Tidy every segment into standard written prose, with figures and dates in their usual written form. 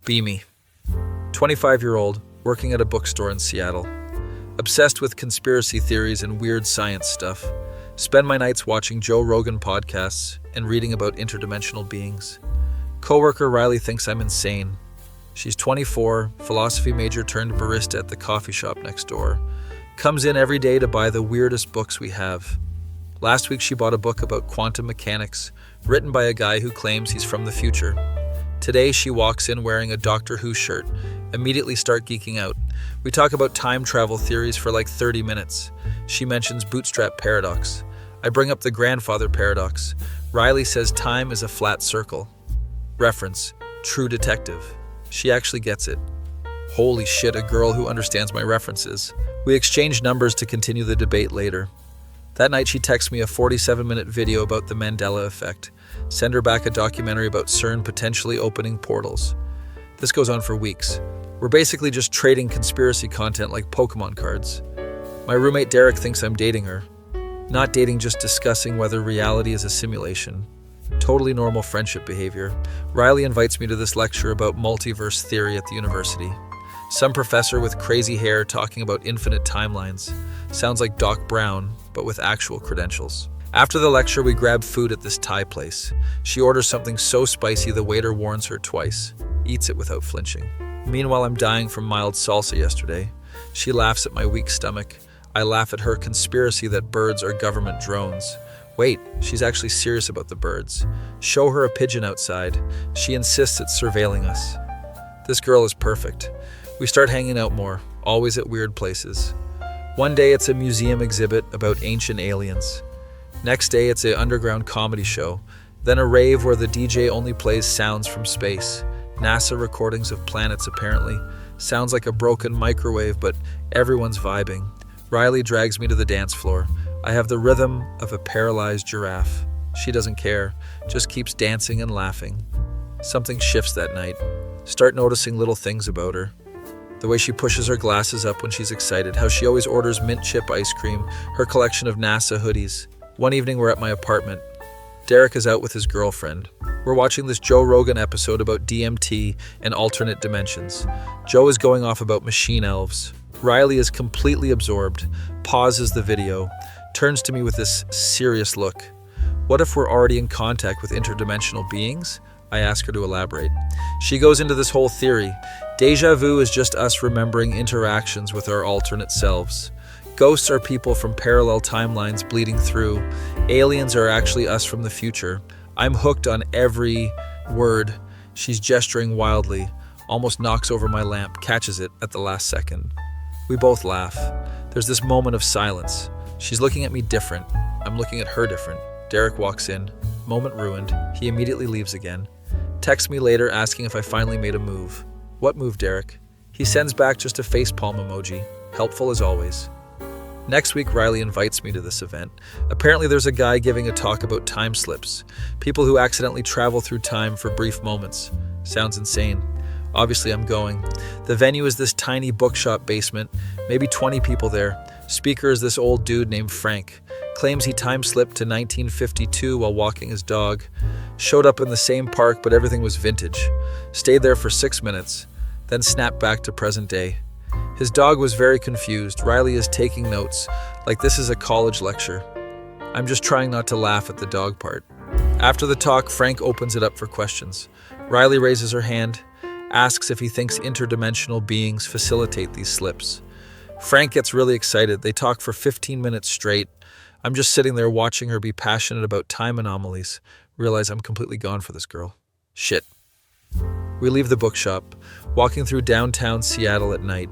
Be me. 25-year-old, working at a bookstore in Seattle. Obsessed with conspiracy theories and weird science stuff. Spend my nights watching Joe Rogan podcasts and reading about interdimensional beings. Coworker Riley thinks I'm insane. She's 24, philosophy major turned barista at the coffee shop next door. Comes in every day to buy the weirdest books we have. Last week she bought a book about quantum mechanics, written by a guy who claims he's from the future. Today she walks in wearing a Doctor Who shirt. Immediately start geeking out. We talk about time travel theories for like 30 minutes. She mentions bootstrap paradox. I bring up the grandfather paradox. Riley says time is a flat circle. Reference, True Detective. She actually gets it. Holy shit, a girl who understands my references. We exchange numbers to continue the debate later. That night she texts me a 47-minute video about the Mandela effect. Send her back a documentary about CERN potentially opening portals. This goes on for weeks. We're basically just trading conspiracy content like Pokemon cards. My roommate Derek thinks I'm dating her. Not dating, just discussing whether reality is a simulation. Totally normal friendship behavior. Riley invites me to this lecture about multiverse theory at the university. Some professor with crazy hair talking about infinite timelines. Sounds like Doc Brown, but with actual credentials. After the lecture, we grab food at this Thai place. She orders something so spicy the waiter warns her twice. Eats it without flinching. Meanwhile, I'm dying from mild salsa yesterday. She laughs at my weak stomach. I laugh at her conspiracy that birds are government drones. Wait, she's actually serious about the birds. Show her a pigeon outside. She insists it's surveilling us. This girl is perfect. We start hanging out more, always at weird places. One day it's a museum exhibit about ancient aliens. Next day it's an underground comedy show. Then a rave where the DJ only plays sounds from space. NASA recordings of planets apparently. Sounds like a broken microwave, but everyone's vibing. Riley drags me to the dance floor. I have the rhythm of a paralyzed giraffe. She doesn't care, just keeps dancing and laughing. Something shifts that night. Start noticing little things about her. The way she pushes her glasses up when she's excited, how she always orders mint chip ice cream, her collection of NASA hoodies. One evening we're at my apartment. Derek is out with his girlfriend. We're watching this Joe Rogan episode about DMT and alternate dimensions. Joe is going off about machine elves. Riley is completely absorbed, pauses the video, turns to me with this serious look. What if we're already in contact with interdimensional beings? I ask her to elaborate. She goes into this whole theory. Deja vu is just us remembering interactions with our alternate selves. Ghosts are people from parallel timelines bleeding through. Aliens are actually us from the future. I'm hooked on every word. She's gesturing wildly, almost knocks over my lamp, catches it at the last second. We both laugh. There's this moment of silence. She's looking at me different. I'm looking at her different. Derek walks in. Moment ruined. He immediately leaves again. Texts me later asking if I finally made a move. What move, Derek? He sends back just a facepalm emoji. Helpful as always. Next week, Riley invites me to this event. Apparently there's a guy giving a talk about time slips. People who accidentally travel through time for brief moments. Sounds insane. Obviously, I'm going. The venue is this tiny bookshop basement. Maybe 20 people there. Speaker is this old dude named Frank. Claims he time slipped to 1952 while walking his dog. Showed up in the same park, but everything was vintage. Stayed there for 6 minutes. Then snapped back to present day. His dog was very confused. Riley is taking notes, like this is a college lecture. I'm just trying not to laugh at the dog part. After the talk, Frank opens it up for questions. Riley raises her hand, asks if he thinks interdimensional beings facilitate these slips. Frank gets really excited. They talk for 15 minutes straight. I'm just sitting there watching her be passionate about time anomalies. Realize I'm completely gone for this girl. Shit. We leave the bookshop, walking through downtown Seattle at night.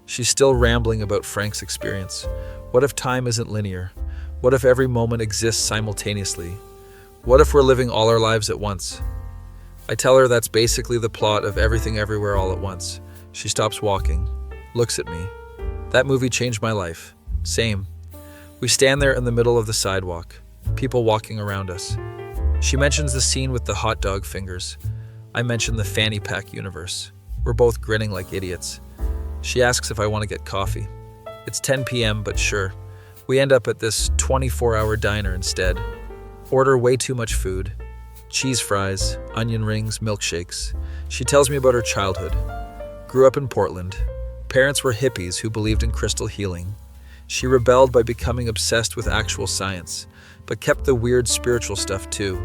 She's still rambling about Frank's experience. What if time isn't linear? What if every moment exists simultaneously? What if we're living all our lives at once? I tell her that's basically the plot of Everything Everywhere All at Once. She stops walking, looks at me. That movie changed my life. Same. We stand there in the middle of the sidewalk, people walking around us. She mentions the scene with the hot dog fingers. I mention the fanny pack universe. We're both grinning like idiots. She asks if I want to get coffee. It's 10 p.m., but sure. We end up at this 24-hour diner instead. Order way too much food. cheese fries, onion rings, milkshakes. She tells me about her childhood. Grew up in Portland. Parents were hippies who believed in crystal healing. She rebelled by becoming obsessed with actual science, but kept the weird spiritual stuff too.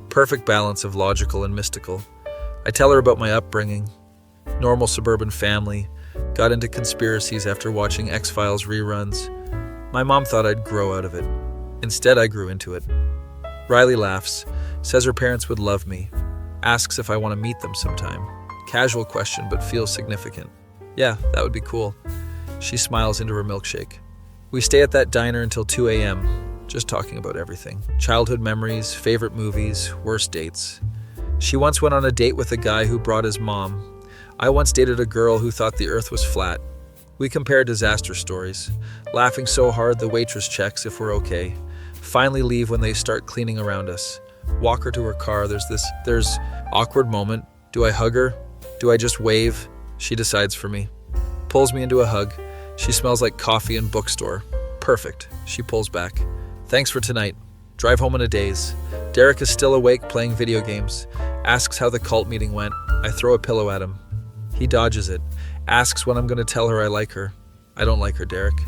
Perfect balance of logical and mystical. I tell her about my upbringing. Normal suburban family. Got into conspiracies after watching X-Files reruns. My mom thought I'd grow out of it. Instead, I grew into it. Riley laughs, says her parents would love me, asks if I want to meet them sometime. Casual question, but feels significant. Yeah, that would be cool. She smiles into her milkshake. We stay at that diner until 2 a.m., just talking about everything. Childhood memories, favorite movies, worst dates. She once went on a date with a guy who brought his mom. I once dated a girl who thought the earth was flat. We compare disaster stories, laughing so hard the waitress checks if we're okay. Finally leave when they start cleaning around us. Walk her to her car. There's awkward moment. Do I hug her? Do I just wave? She decides for me. Pulls me into a hug. She smells like coffee and bookstore. Perfect. She pulls back. Thanks for tonight. Drive home in a daze. Derek is still awake playing video games. Asks how the cult meeting went. I throw a pillow at him. He dodges it. Asks when I'm going to tell her I like her. I don't like her, Derek.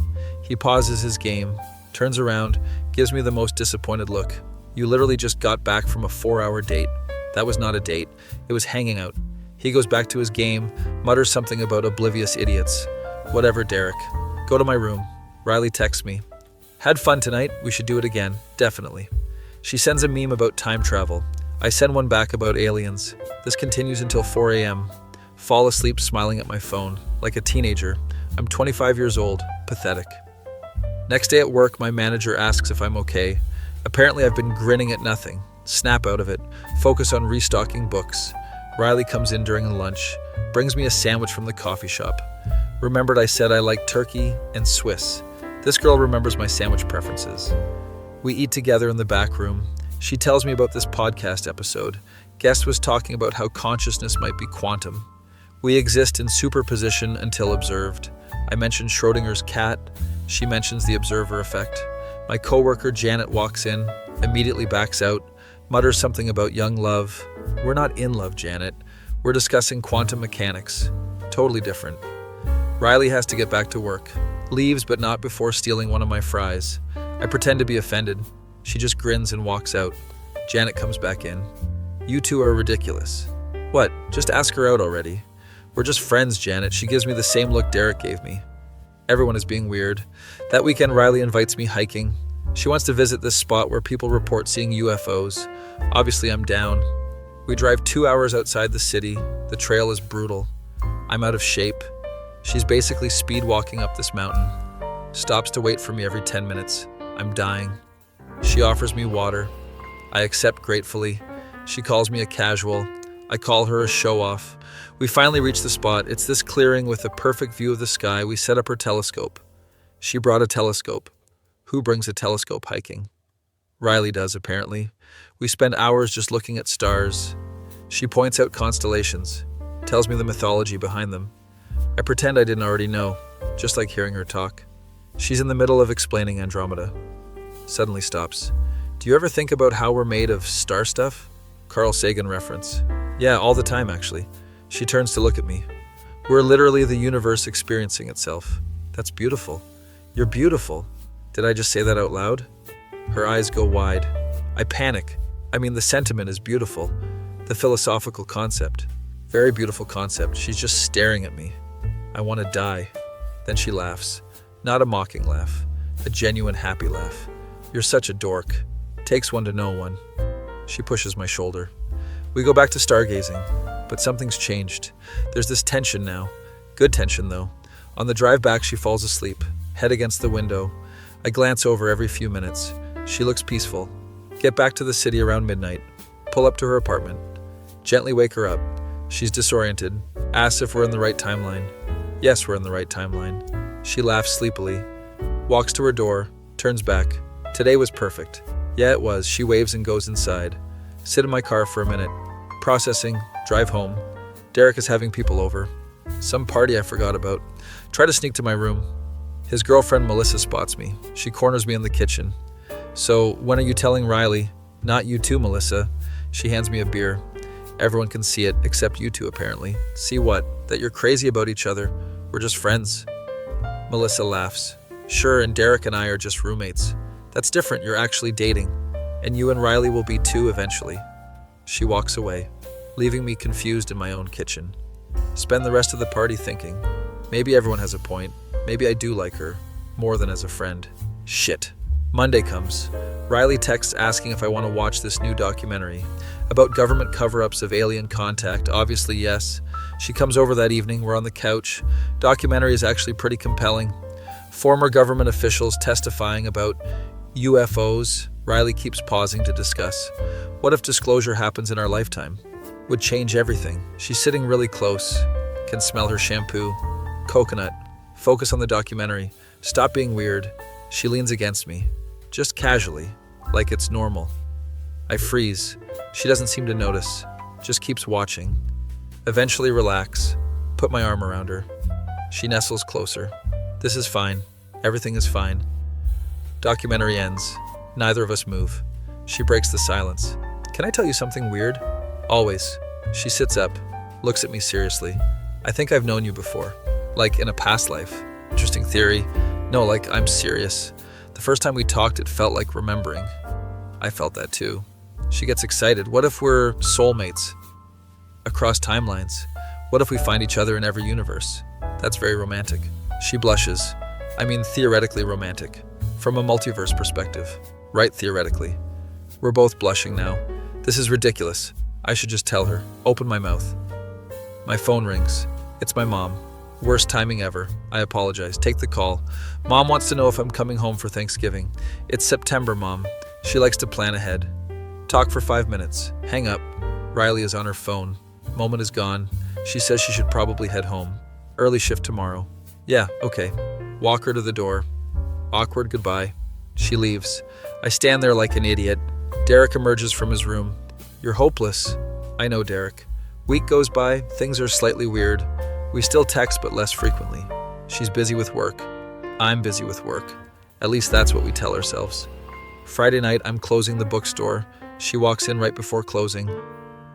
He pauses his game, turns around, gives me the most disappointed look. You literally just got back from a 4-hour date. That was not a date. It was hanging out. He goes back to his game, mutters something about oblivious idiots. Whatever, Derek. Go to my room. Riley texts me. Had fun tonight. We should do it again. Definitely. She sends a meme about time travel. I send one back about aliens. This continues until 4 a.m. Fall asleep smiling at my phone. Like a teenager. I'm 25 years old. Pathetic. Next day at work, my manager asks if I'm okay. Apparently I've been grinning at nothing. Snap out of it. Focus on restocking books. Riley comes in during lunch. Brings me a sandwich from the coffee shop. Remembered I said I like turkey and Swiss. This girl remembers my sandwich preferences. We eat together in the back room. She tells me about this podcast episode. Guest was talking about how consciousness might be quantum. We exist in superposition until observed. I mentioned Schrodinger's cat. She mentions the observer effect. My coworker Janet walks in, immediately backs out, mutters something about young love. We're not in love, Janet. We're discussing quantum mechanics. Totally different. Riley has to get back to work. Leaves, but not before stealing one of my fries. I pretend to be offended. She just grins and walks out. Janet comes back in. You two are ridiculous. What? Just ask her out already. We're just friends, Janet. She gives me the same look Derek gave me. Everyone is being weird. That weekend, Riley invites me hiking. She wants to visit this spot where people report seeing UFOs. Obviously, I'm down. We drive 2 hours outside the city. The trail is brutal. I'm out of shape. She's basically speed walking up this mountain. Stops to wait for me every 10 minutes. I'm dying. She offers me water. I accept gratefully. She calls me a casual. I call her a show-off. We finally reach the spot. It's this clearing with a perfect view of the sky. We set up her telescope. She brought a telescope. Who brings a telescope hiking? Riley does, apparently. We spend hours just looking at stars. She points out constellations, tells me the mythology behind them. I pretend I didn't already know, just like hearing her talk. She's in the middle of explaining Andromeda. Suddenly stops. Do you ever think about how we're made of star stuff? Carl Sagan reference. Yeah, all the time, actually. She turns to look at me. We're literally the universe experiencing itself. That's beautiful. You're beautiful. Did I just say that out loud? Her eyes go wide. I panic. I mean, the sentiment is beautiful. The philosophical concept. Very beautiful concept. She's just staring at me. I want to die. Then she laughs. Not a mocking laugh. A genuine happy laugh. You're such a dork. Takes one to know one. She pushes my shoulder. We go back to stargazing, but something's changed. There's this tension now. Good tension, though. On the drive back, she falls asleep, head against the window. I glance over every few minutes. She looks peaceful. Get back to the city around midnight. Pull up to her apartment. Gently wake her up. She's disoriented. Asks if we're in the right timeline. Yes, we're in the right timeline. She laughs sleepily. Walks to her door. Turns back. Today was perfect. Yeah, it was. She waves and goes inside. Sit in my car for a minute. Processing. Drive home. Derek is having people over. Some party I forgot about. Try to sneak to my room. His girlfriend Melissa spots me. She corners me in the kitchen. So, when are you telling Riley? Not you too, Melissa. She hands me a beer. Everyone can see it, except you two apparently. See what? That you're crazy about each other. We're just friends. Melissa laughs. Sure, and Derek and I are just roommates. That's different, you're actually dating. And you and Riley will be too eventually. She walks away, leaving me confused in my own kitchen. Spend the rest of the party thinking, maybe everyone has a point. Maybe I do like her, more than as a friend. Shit. Monday comes. Riley texts asking if I want to watch this new documentary about government cover-ups of alien contact. Obviously, yes. She comes over that evening. We're on the couch. Documentary is actually pretty compelling. Former government officials testifying about UFOs. Riley keeps pausing to discuss. What if disclosure happens in our lifetime? Would change everything. She's sitting really close. Can smell her shampoo. Coconut. Focus on the documentary. Stop being weird. She leans against me. Just casually. Like it's normal. I freeze. She doesn't seem to notice. Just keeps watching. Eventually relax. Put my arm around her. She nestles closer. This is fine. Everything is fine. Documentary ends. Neither of us move. She breaks the silence. Can I tell you something weird? Always. She sits up, looks at me seriously. I think I've known you before. Like in a past life. Interesting theory. No, like I'm serious. The first time we talked, it felt like remembering. I felt that too. She gets excited. What if we're soulmates? Across timelines. What if we find each other in every universe? That's very romantic. She blushes. I mean theoretically romantic. From a multiverse perspective. Right, theoretically. We're both blushing now. This is ridiculous. I should just tell her. Open my mouth. My phone rings. It's my mom. Worst timing ever. I apologize. Take the call. Mom wants to know if I'm coming home for Thanksgiving. It's September, Mom. She likes to plan ahead. Talk for 5 minutes. Hang up. Riley is on her phone. Moment is gone. She says she should probably head home. Early shift tomorrow. Yeah, okay. Walk her to the door. Awkward goodbye. She leaves. I stand there like an idiot. Derek emerges from his room. You're hopeless. I know, Derek. Week goes by. Things are slightly weird. We still text, but less frequently. She's busy with work. I'm busy with work. At least that's what we tell ourselves. Friday night, I'm closing the bookstore. She walks in right before closing.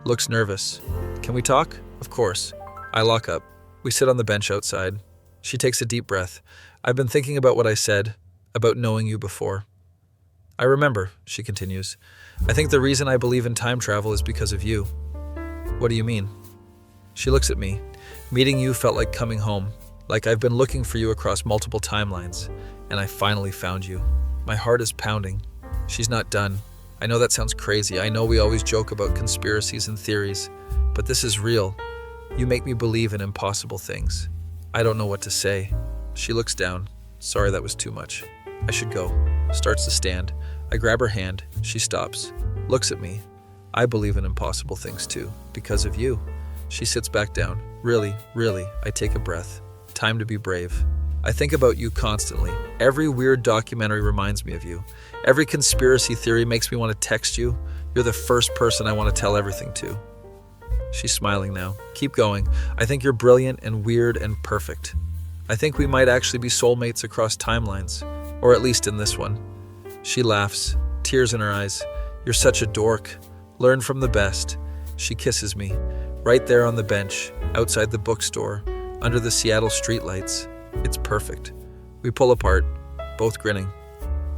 Looks nervous. Can we talk? Of course. I lock up. We sit on the bench outside. She takes a deep breath. I've been thinking about what I said, about knowing you before. I remember, she continues. I think the reason I believe in time travel is because of you. What do you mean? She looks at me. Meeting you felt like coming home, like I've been looking for you across multiple timelines, and I finally found you. My heart is pounding. She's not done. I know that sounds crazy. I know we always joke about conspiracies and theories, but this is real. You make me believe in impossible things. I don't know what to say. She looks down. Sorry, that was too much. I should go. Starts to stand. I grab her hand. She stops. Looks at me. I believe in impossible things too, because of you. She sits back down. Really, I take a breath. Time to be brave. I think about you constantly. Every weird documentary reminds me of you. Every conspiracy theory makes me want to text you. You're the first person I want to tell everything to. She's smiling now. Keep going. I think you're brilliant and weird and perfect. I think we might actually be soulmates across timelines, or at least in this one. She laughs, tears in her eyes. You're such a dork. Learn from the best. She kisses me, right there on the bench, outside the bookstore, under the Seattle streetlights. It's perfect. We pull apart, both grinning.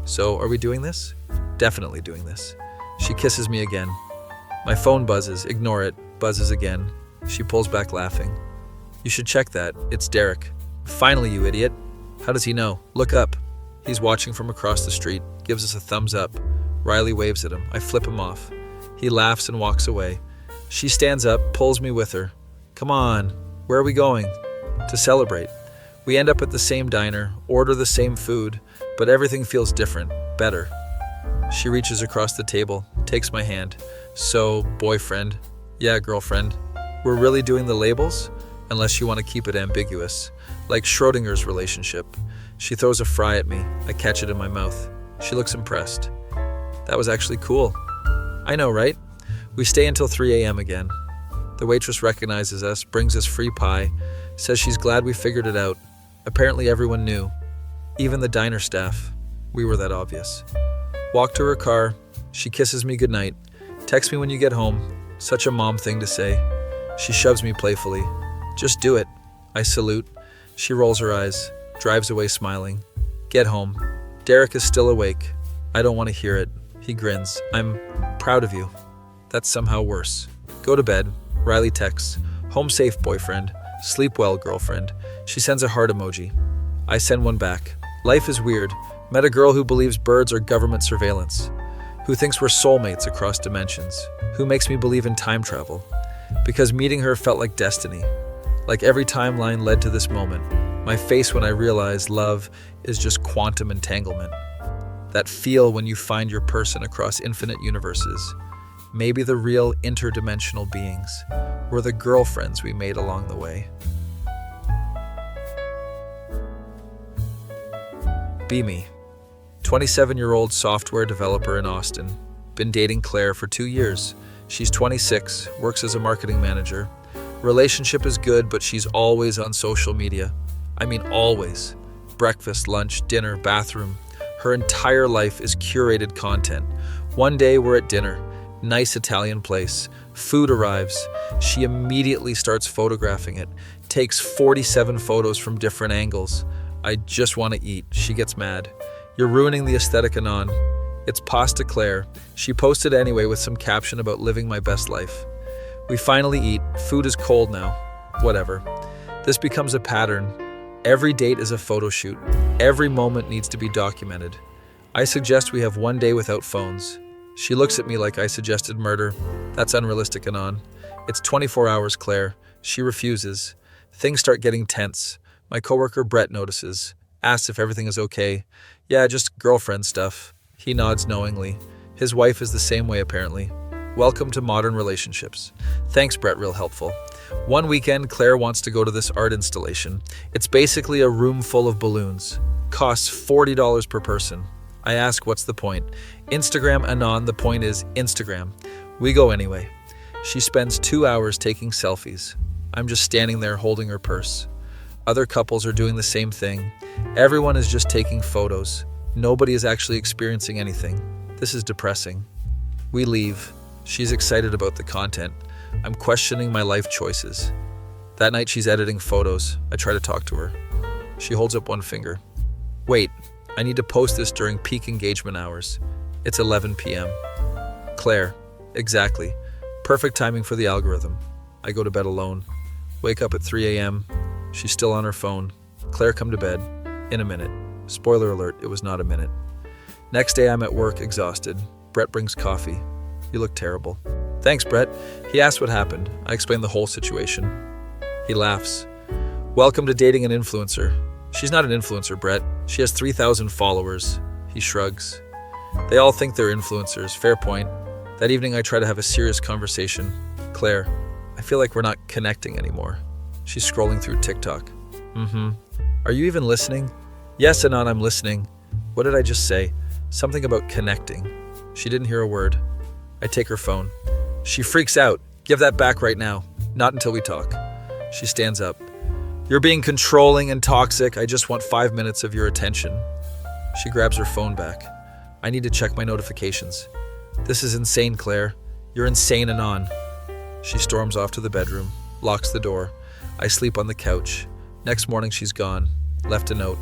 So, are we doing this? Definitely doing this. She kisses me again. My phone buzzes. Ignore it. Buzzes again. She pulls back laughing. You should check that. It's Derek. Finally, you idiot. How does he know? Look up. He's watching from across the street. Gives us a thumbs up. Riley waves at him. I flip him off. He laughs and walks away. She stands up, pulls me with her. Come on. Where are we going? To celebrate. We end up at the same diner, order the same food, but everything feels different, better. She reaches across the table, takes my hand. So, boyfriend. Yeah, girlfriend. We're really doing the labels? Unless you want to keep it ambiguous. Like Schrodinger's relationship. She throws a fry at me. I catch it in my mouth. She looks impressed. That was actually cool. I know, right? We stay until 3 a.m. again. The waitress recognizes us, brings us free pie, says she's glad we figured it out. Apparently everyone knew. Even the diner staff. We were that obvious. Walk to her car. She kisses me goodnight. Text me when you get home. Such a mom thing to say. She shoves me playfully. Just do it. I salute. She rolls her eyes, drives away smiling. Get home. Derek is still awake. I don't want to hear it. He grins. I'm proud of you. That's somehow worse. Go to bed. Riley texts. Home safe, boyfriend. Sleep well, girlfriend. She sends a heart emoji. I send one back. Life is weird. Met a girl who believes birds are government surveillance. Who thinks we're soulmates across dimensions. Who makes me believe in time travel. Because meeting her felt like destiny. Like every timeline led to this moment. My face when I realized love is just quantum entanglement. That feel when you find your person across infinite universes. Maybe the real interdimensional beings were the girlfriends we made along the way. Be me. 27-year-old software developer in Austin. Been dating Claire for 2 years. She's 26, works as a marketing manager. Relationship is good, but she's always on social media. I mean always. Breakfast, lunch, dinner, bathroom. Her entire life is curated content. One day we're at dinner. Nice Italian place. Food arrives. She immediately starts photographing it. Takes 47 photos from different angles. I just want to eat. She gets mad. You're ruining the aesthetic, Anon. It's pasta Claire. She posted anyway with some caption about living my best life. We finally eat. Food is cold now. Whatever. This becomes a pattern. Every date is a photo shoot. Every moment needs to be documented. I suggest we have one day without phones. She looks at me like I suggested murder. That's unrealistic, Anon. It's 24 hours, Claire. She refuses. Things start getting tense. My coworker Brett notices. Asks if everything is okay. Yeah, just girlfriend stuff. He nods knowingly. His wife is the same way, apparently. Welcome to modern relationships. Thanks, Brett, real helpful. One weekend, Claire wants to go to this art installation. It's basically a room full of balloons. Costs $40 per person. I ask, what's the point? Instagram, Anon, the point is Instagram. We go anyway. She spends 2 hours taking selfies. I'm just standing there holding her purse. Other couples are doing the same thing. Everyone is just taking photos. Nobody is actually experiencing anything. This is depressing. We leave. She's excited about the content. I'm questioning my life choices. That night she's editing photos. I try to talk to her. She holds up one finger. Wait, I need to post this during peak engagement hours. It's 11 p.m. Claire, exactly. Perfect timing for the algorithm. I go to bed alone. Wake up at 3 a.m. She's still on her phone. Claire, come to bed. In a minute. Spoiler alert, it was not a minute. Next day I'm at work, exhausted. Brett brings coffee. You look terrible. Thanks, Brett. He asks what happened. I explain the whole situation. He laughs. Welcome to dating an influencer. She's not an influencer, Brett. She has 3,000 followers. He shrugs. They all think they're influencers. Fair point. That evening I try to have a serious conversation. Claire, I feel like we're not connecting anymore. She's scrolling through TikTok. Are you even listening? Yes, Anon, I'm listening. What did I just say? Something about connecting. She didn't hear a word. I take her phone. She freaks out. Give that back right now. Not until we talk. She stands up. You're being controlling and toxic. I just want 5 minutes of your attention. She grabs her phone back. I need to check my notifications. This is insane, Claire. You're insane, Anon. She storms off to the bedroom, locks the door. I sleep on the couch. Next morning she's gone. Left a note.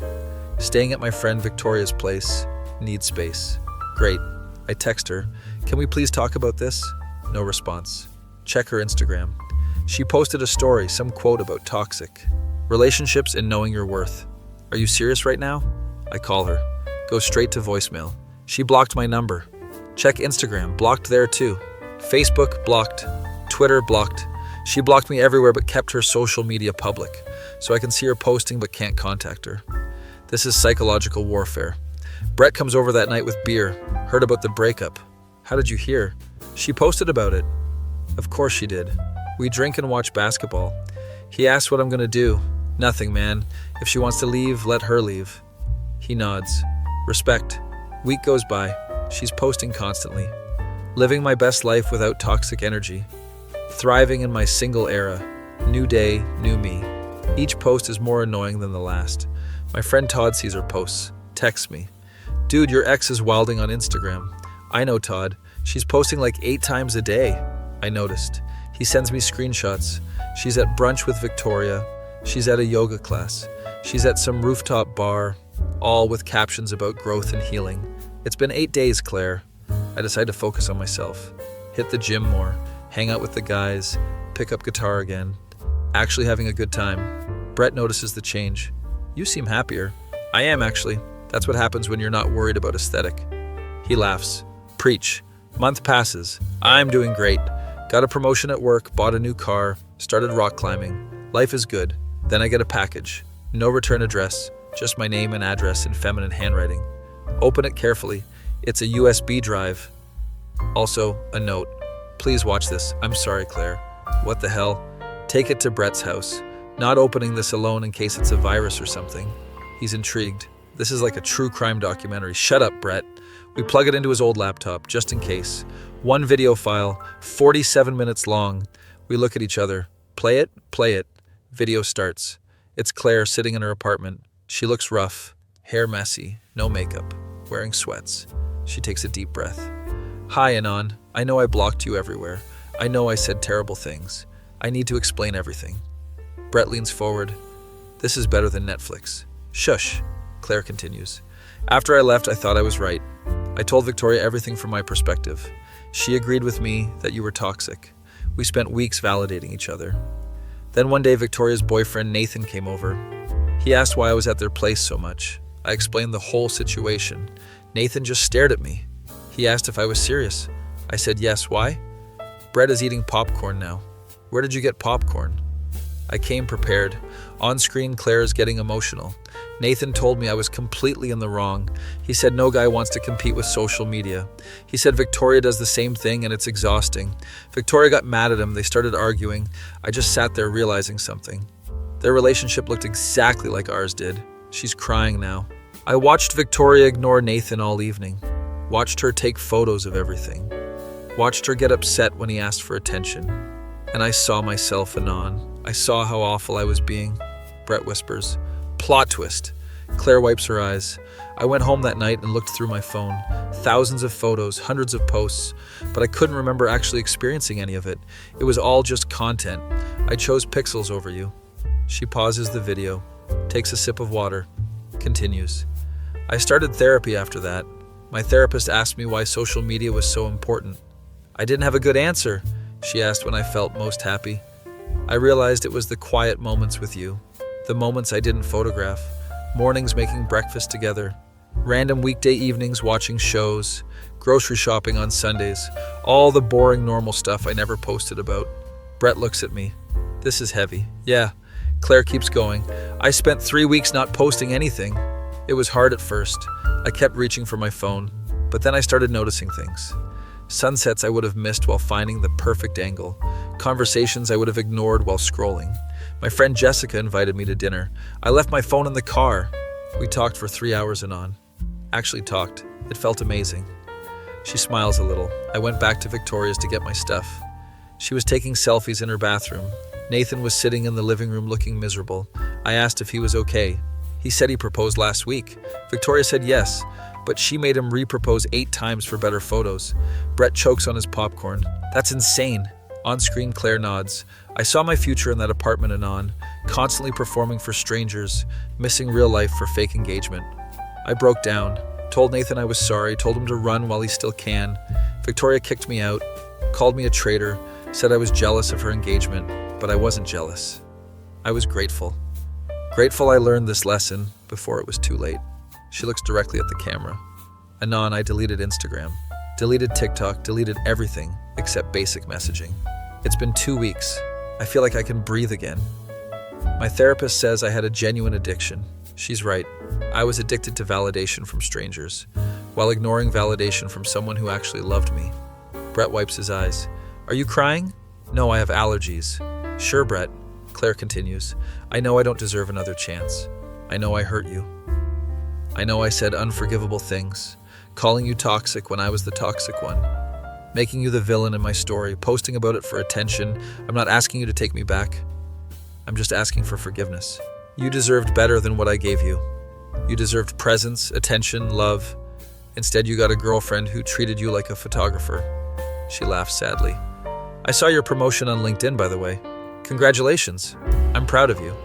Staying at my friend Victoria's place. Need space. Great. I text her. Can we please talk about this? No response. Check her Instagram. She posted a story, some quote about toxic. Relationships and knowing your worth. Are you serious right now? I call her. Go straight to voicemail. She blocked my number. Check Instagram. Blocked there too. Facebook blocked. Twitter blocked. She blocked me everywhere but kept her social media public, so I can see her posting but can't contact her. This is psychological warfare. Brett comes over that night with beer. Heard about the breakup. How did you hear? She posted about it. Of course she did. We drink and watch basketball. He asks what I'm gonna do. Nothing, man. If she wants to leave, let her leave. He nods. Respect. Week goes by. She's posting constantly. Living my best life without toxic energy. Thriving in my single era. New day, new me. Each post is more annoying than the last. My friend Todd sees her posts. Texts me. Dude, your ex is wilding on Instagram. I know, Todd. She's posting like 8 times a day, I noticed. He sends me screenshots. She's at brunch with Victoria. She's at a yoga class. She's at some rooftop bar, all with captions about growth and healing. It's been 8 days, Claire. I decide to focus on myself. Hit the gym more, hang out with the guys, pick up guitar again. Actually having a good time. Brett notices the change. You seem happier. I am, actually. That's what happens when you're not worried about aesthetic. He laughs. Preach. Month passes. I'm doing great. Got a promotion at work, bought a new car, started rock climbing. Life is good. Then I get a package. No return address, just my name and address in feminine handwriting. Open it carefully. It's a USB drive. Also, a note. Please watch this. I'm sorry, Claire. What the hell? Take it to Brett's house. Not opening this alone in case it's a virus or something. He's intrigued. This is like a true crime documentary. Shut up, Brett. We plug it into his old laptop, just in case. One video file, 47 minutes long. We look at each other. Play it, play it. Video starts. It's Claire sitting in her apartment. She looks rough, hair messy, no makeup, wearing sweats. She takes a deep breath. Hi, Anon. I know I blocked you everywhere. I know I said terrible things. I need to explain everything. Brett leans forward. This is better than Netflix. Shush, Claire continues. After I left, I thought I was right. I told Victoria everything from my perspective. She agreed with me that you were toxic. We spent weeks validating each other. Then one day, Victoria's boyfriend, Nathan, came over. He asked why I was at their place so much. I explained the whole situation. Nathan just stared at me. He asked if I was serious. I said yes. Why? Brett is eating popcorn now. Where did you get popcorn? I came prepared. On screen, Claire is getting emotional. Nathan told me I was completely in the wrong. He said no guy wants to compete with social media. He said Victoria does the same thing and it's exhausting. Victoria got mad at him. They started arguing. I just sat there realizing something. Their relationship looked exactly like ours did. She's crying now. I watched Victoria ignore Nathan all evening. Watched her take photos of everything. Watched her get upset when he asked for attention. And I saw myself anon. I saw how awful I was being. Brett whispers. Plot twist. Claire wipes her eyes. I went home that night and looked through my phone. Thousands of photos, hundreds of posts, but I couldn't remember actually experiencing any of it. It was all just content. I chose pixels over you. She pauses the video, takes a sip of water, continues. I started therapy after that. My therapist asked me why social media was so important. I didn't have a good answer, she asked when I felt most happy. I realized it was the quiet moments with you, the moments I didn't photograph, mornings making breakfast together, random weekday evenings watching shows, grocery shopping on Sundays, all the boring normal stuff I never posted about. Brett looks at me. This is heavy. Yeah. Claire keeps going. I spent 3 weeks not posting anything. It was hard at first. I kept reaching for my phone, but then I started noticing things. Sunsets I would have missed while finding the perfect angle. Conversations I would have ignored while scrolling. My friend Jessica invited me to dinner. I left my phone in the car. We talked for 3 hours and on. Actually talked. It felt amazing. She smiles a little. I went back to Victoria's to get my stuff. She was taking selfies in her bathroom. Nathan was sitting in the living room looking miserable. I asked if he was okay. He said he proposed last week. Victoria said yes, but she made him re-propose 8 times for better photos. Brett chokes on his popcorn. That's insane. On screen, Claire nods. I saw my future in that apartment anon, constantly performing for strangers, missing real life for fake engagement. I broke down, told Nathan I was sorry, told him to run while he still can. Victoria kicked me out, called me a traitor, said I was jealous of her engagement, but I wasn't jealous. I was grateful. Grateful I learned this lesson before it was too late. She looks directly at the camera. Anon, I deleted Instagram, deleted TikTok, deleted everything except basic messaging. It's been 2 weeks. I feel like I can breathe again. My therapist says I had a genuine addiction. She's right. I was addicted to validation from strangers, while ignoring validation from someone who actually loved me. Brett wipes his eyes. Are you crying? No, I have allergies. Sure, Brett. Claire continues. I know I don't deserve another chance. I know I hurt you. I know I said unforgivable things, calling you toxic when I was the toxic one, making you the villain in my story, posting about it for attention. I'm not asking you to take me back. I'm just asking for forgiveness. You deserved better than what I gave you. You deserved presence, attention, love. Instead, you got a girlfriend who treated you like a photographer. She laughed sadly. I saw your promotion on LinkedIn, by the way. Congratulations. I'm proud of you.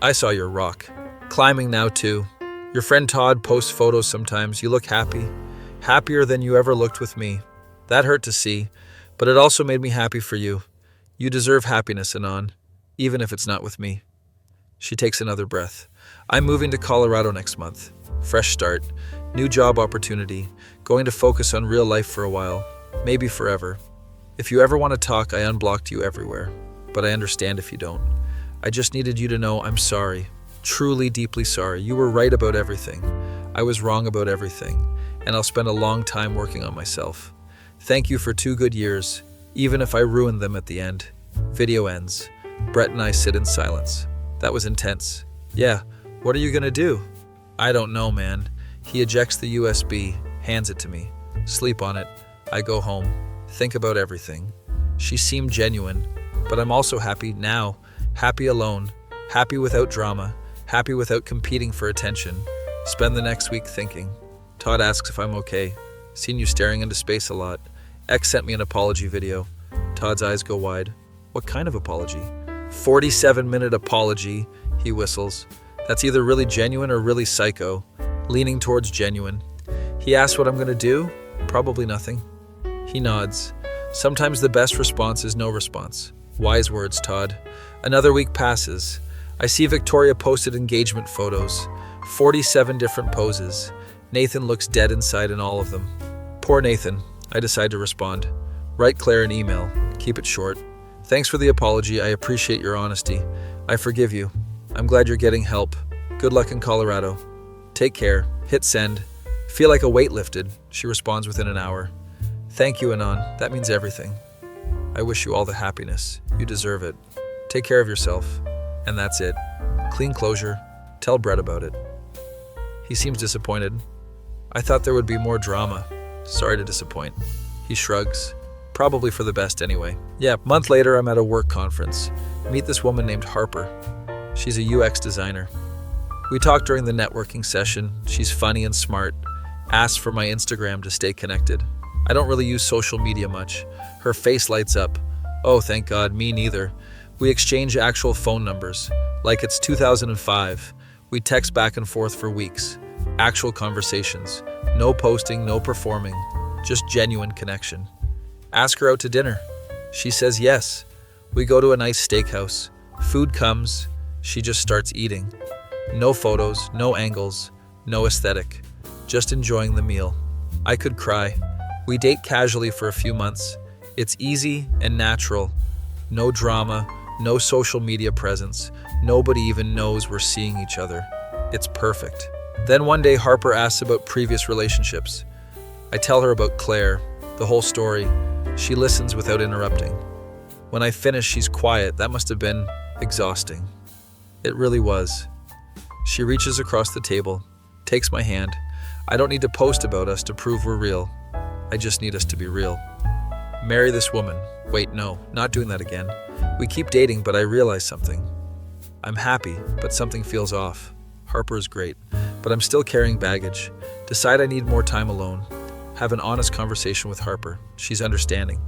I saw your rock. Climbing now, too. Your friend Todd posts photos sometimes. You look happy. Happier than you ever looked with me. That hurt to see, but it also made me happy for you. You deserve happiness, Anon, even if it's not with me. She takes another breath. I'm moving to Colorado next month. Fresh start. New job opportunity. Going to focus on real life for a while. Maybe forever. If you ever want to talk, I unblocked you everywhere. But I understand if you don't. I just needed you to know I'm sorry. Truly, deeply sorry. You were right about everything. I was wrong about everything. And I'll spend a long time working on myself. Thank you for 2 good years, even if I ruined them at the end. Video ends. Brett and I sit in silence. That was intense. Yeah, what are you gonna do? I don't know, man. He ejects the USB, hands it to me. Sleep on it. I go home. Think about everything. She seemed genuine, but I'm also happy now. Happy alone. Happy without drama. Happy without competing for attention. Spend the next week thinking. Todd asks if I'm okay. Seen you staring into space a lot. X sent me an apology video. Todd's eyes go wide. What kind of apology? 47-minute apology, he whistles. That's either really genuine or really psycho. Leaning towards genuine. He asks what I'm gonna do? Probably nothing. He nods. Sometimes the best response is no response. Wise words, Todd. Another week passes. I see Victoria posted engagement photos. 47 different poses. Nathan looks dead inside in all of them. Poor Nathan. I decide to respond. Write Claire an email. Keep it short. Thanks for the apology. I appreciate your honesty. I forgive you. I'm glad you're getting help. Good luck in Colorado. Take care. Hit send. Feel like a weight lifted. She responds within an hour. Thank you, Anon. That means everything. I wish you all the happiness. You deserve it. Take care of yourself. And that's it. Clean closure. Tell Brett about it. He seems disappointed. I thought there would be more drama. Sorry to disappoint. He shrugs. Probably for the best anyway. Yeah, a month later I'm at a work conference. Meet this woman named Harper. She's a UX designer. We talk during the networking session. She's funny and smart. Asks for my Instagram to stay connected. I don't really use social media much. Her face lights up. Oh, thank God, me neither. We exchange actual phone numbers. Like it's 2005. We text back and forth for weeks. Actual conversations. No posting, no performing. Just genuine connection. Ask her out to dinner. She says yes. We go to a nice steakhouse. Food comes. She just starts eating. No photos, no angles, no aesthetic. Just enjoying the meal. I could cry. We date casually for a few months. It's easy and natural. No drama, no social media presence. Nobody even knows we're seeing each other. It's perfect. Then one day Harper asks about previous relationships. I tell her about Claire, the whole story. She listens without interrupting. When I finish, she's quiet. That must have been exhausting. It really was. She reaches across the table, takes my hand. I don't need to post about us to prove we're real. I just need us to be real. Marry this woman. Wait, no, not doing that again. We keep dating, but I realize something. I'm happy, but something feels off. Harper is great, but I'm still carrying baggage. Decide I need more time alone. Have an honest conversation with Harper. She's understanding.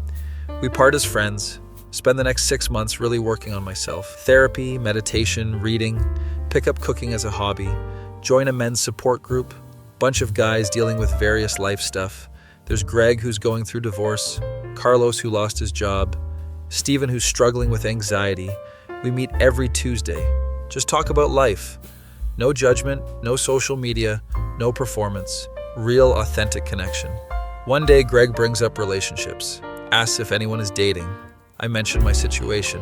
We part as friends. Spend the next 6 months really working on myself. Therapy, meditation, reading. Pick up cooking as a hobby. Join a men's support group. Bunch of guys dealing with various life stuff. There's Greg, who's going through divorce. Carlos, who lost his job. Steven, who's struggling with anxiety. We meet every Tuesday. Just talk about life. No judgment, no social media, no performance. Real, authentic connection. One day, Greg brings up relationships. Asks if anyone is dating. I mention my situation.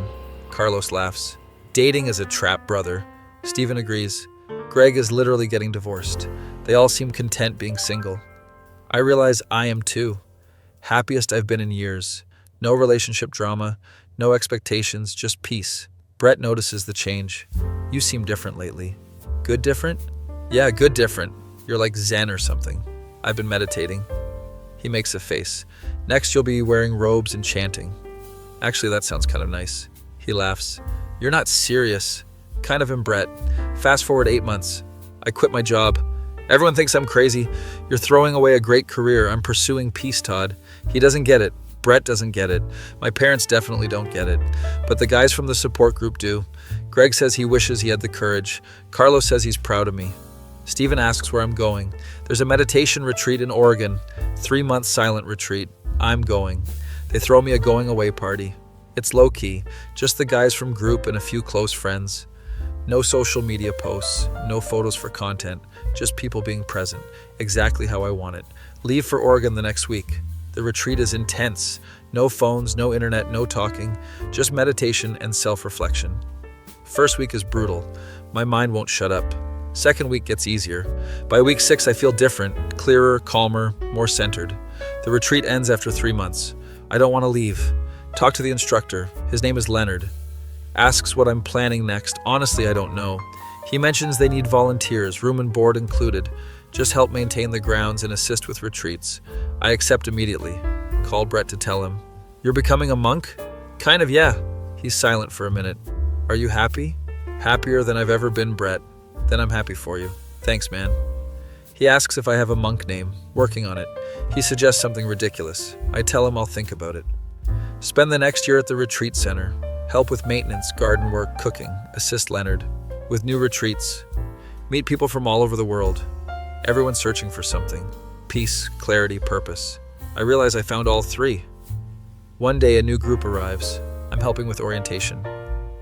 Carlos laughs. Dating is a trap, brother. Steven agrees. Greg is literally getting divorced. They all seem content being single. I realize I am too. Happiest I've been in years. No relationship drama, no expectations, just peace. Brett notices the change. You seem different lately. Good different? Yeah, good different. You're like Zen or something. I've been meditating. He makes a face. Next you'll be wearing robes and chanting. Actually, that sounds kind of nice. He laughs. You're not serious. Kind of am Brett. Fast forward 8 months. I quit my job. Everyone thinks I'm crazy. You're throwing away a great career. I'm pursuing peace, Todd. He doesn't get it. Brett doesn't get it. My parents definitely don't get it. But the guys from the support group do. Greg says he wishes he had the courage. Carlos says he's proud of me. Steven asks where I'm going. There's a meditation retreat in Oregon. 3-month silent retreat. I'm going. They throw me a going away party. It's low-key. Just the guys from group and a few close friends. No social media posts. No photos for content. Just people being present. Exactly how I want it. Leave for Oregon the next week. The retreat is intense. No phones, no internet, no talking. Just meditation and self-reflection. First week is brutal. My mind won't shut up. Second week gets easier. By week 6, I feel different, clearer, calmer, more centered. The retreat ends after 3 months. I don't want to leave. Talk to the instructor. His name is Leonard. Asks what I'm planning next. Honestly, I don't know. He mentions they need volunteers, room and board included. Just help maintain the grounds and assist with retreats. I accept immediately. Call Brett to tell him. You're becoming a monk? Kind of, yeah. He's silent for a minute. Are you happy? Happier than I've ever been, Brett. Then I'm happy for you. Thanks, man. He asks if I have a monk name. Working on it. He suggests something ridiculous. I tell him I'll think about it. Spend the next year at the retreat center. Help with maintenance, garden work, cooking. Assist Leonard. With new retreats. Meet people from all over the world. Everyone's searching for something. Peace, clarity, purpose. I realize I found all 3. One day a new group arrives. I'm helping with orientation.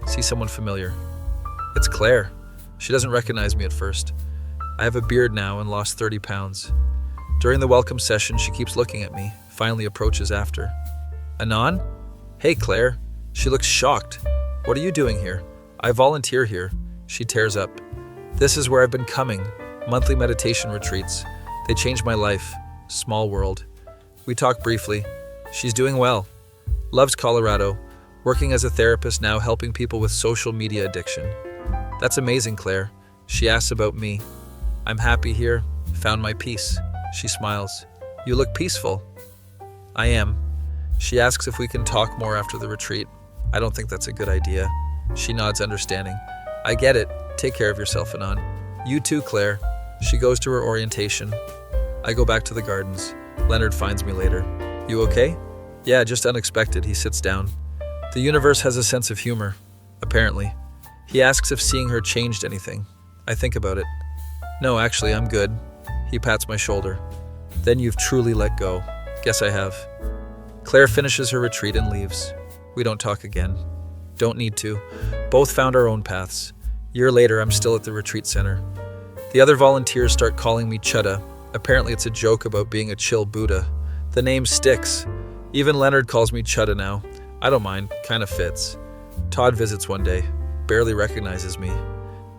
See someone familiar. It's Claire. She doesn't recognize me at first. I have a beard now and lost 30 pounds. During the welcome session, she keeps looking at me, finally approaches after. Anon? Hey, Claire. She looks shocked. What are you doing here? I volunteer here. She tears up. This is where I've been coming. Monthly meditation retreats. They changed my life. Small world. We talk briefly. She's doing well. Loves Colorado. Working as a therapist now, helping people with social media addiction. That's amazing, Claire. She asks about me. I'm happy here. Found my peace. She smiles. You look peaceful. I am. She asks if we can talk more after the retreat. I don't think that's a good idea. She nods understanding. I get it. Take care of yourself, Anon. You too, Claire. She goes to her orientation. I go back to the gardens. Leonard finds me later. You okay? Yeah, just unexpected. He sits down. The universe has a sense of humor, apparently. He asks if seeing her changed anything. I think about it. No, actually, I'm good. He pats my shoulder. Then you've truly let go. Guess I have. Claire finishes her retreat and leaves. We don't talk again. Don't need to. Both found our own paths. Year later, I'm still at the retreat center. The other volunteers start calling me Chudda. Apparently it's a joke about being a chill Buddha. The name sticks. Even Leonard calls me Chudda now. I don't mind, kind of fits. Todd visits one day, barely recognizes me.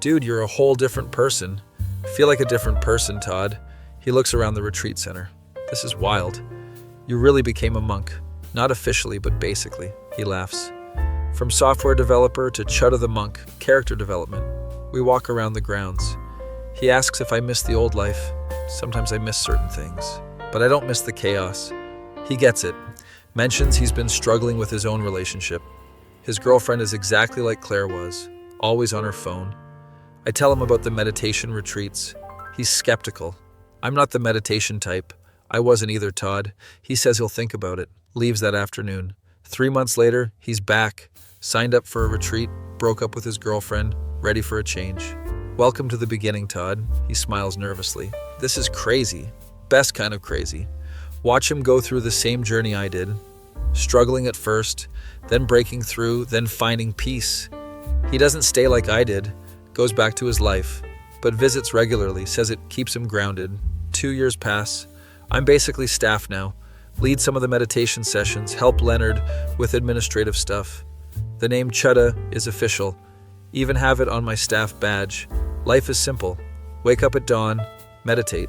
Dude, you're a whole different person. Feel like a different person, Todd. He looks around the retreat center. This is wild. You really became a monk. Not officially, but basically. He laughs. From software developer to Chudda the monk, character development. We walk around the grounds. He asks if I miss the old life. Sometimes I miss certain things, but I don't miss the chaos. He gets it. Mentions he's been struggling with his own relationship. His girlfriend is exactly like Claire was, always on her phone. I tell him about the meditation retreats. He's skeptical. I'm not the meditation type. I wasn't either, Todd. He says he'll think about it. Leaves that afternoon. 3 months later, he's back. Signed up for a retreat, broke up with his girlfriend, ready for a change. Welcome to the beginning, Todd. He smiles nervously. This is crazy. Best kind of crazy. Watch him go through the same journey I did. Struggling at first, then breaking through, then finding peace. He doesn't stay like I did. Goes back to his life, but visits regularly, says it keeps him grounded. 2 years pass. I'm basically staff now. Lead some of the meditation sessions, help Leonard with administrative stuff. The name Chudda is official. Even have it on my staff badge. Life is simple. Wake up at dawn, meditate,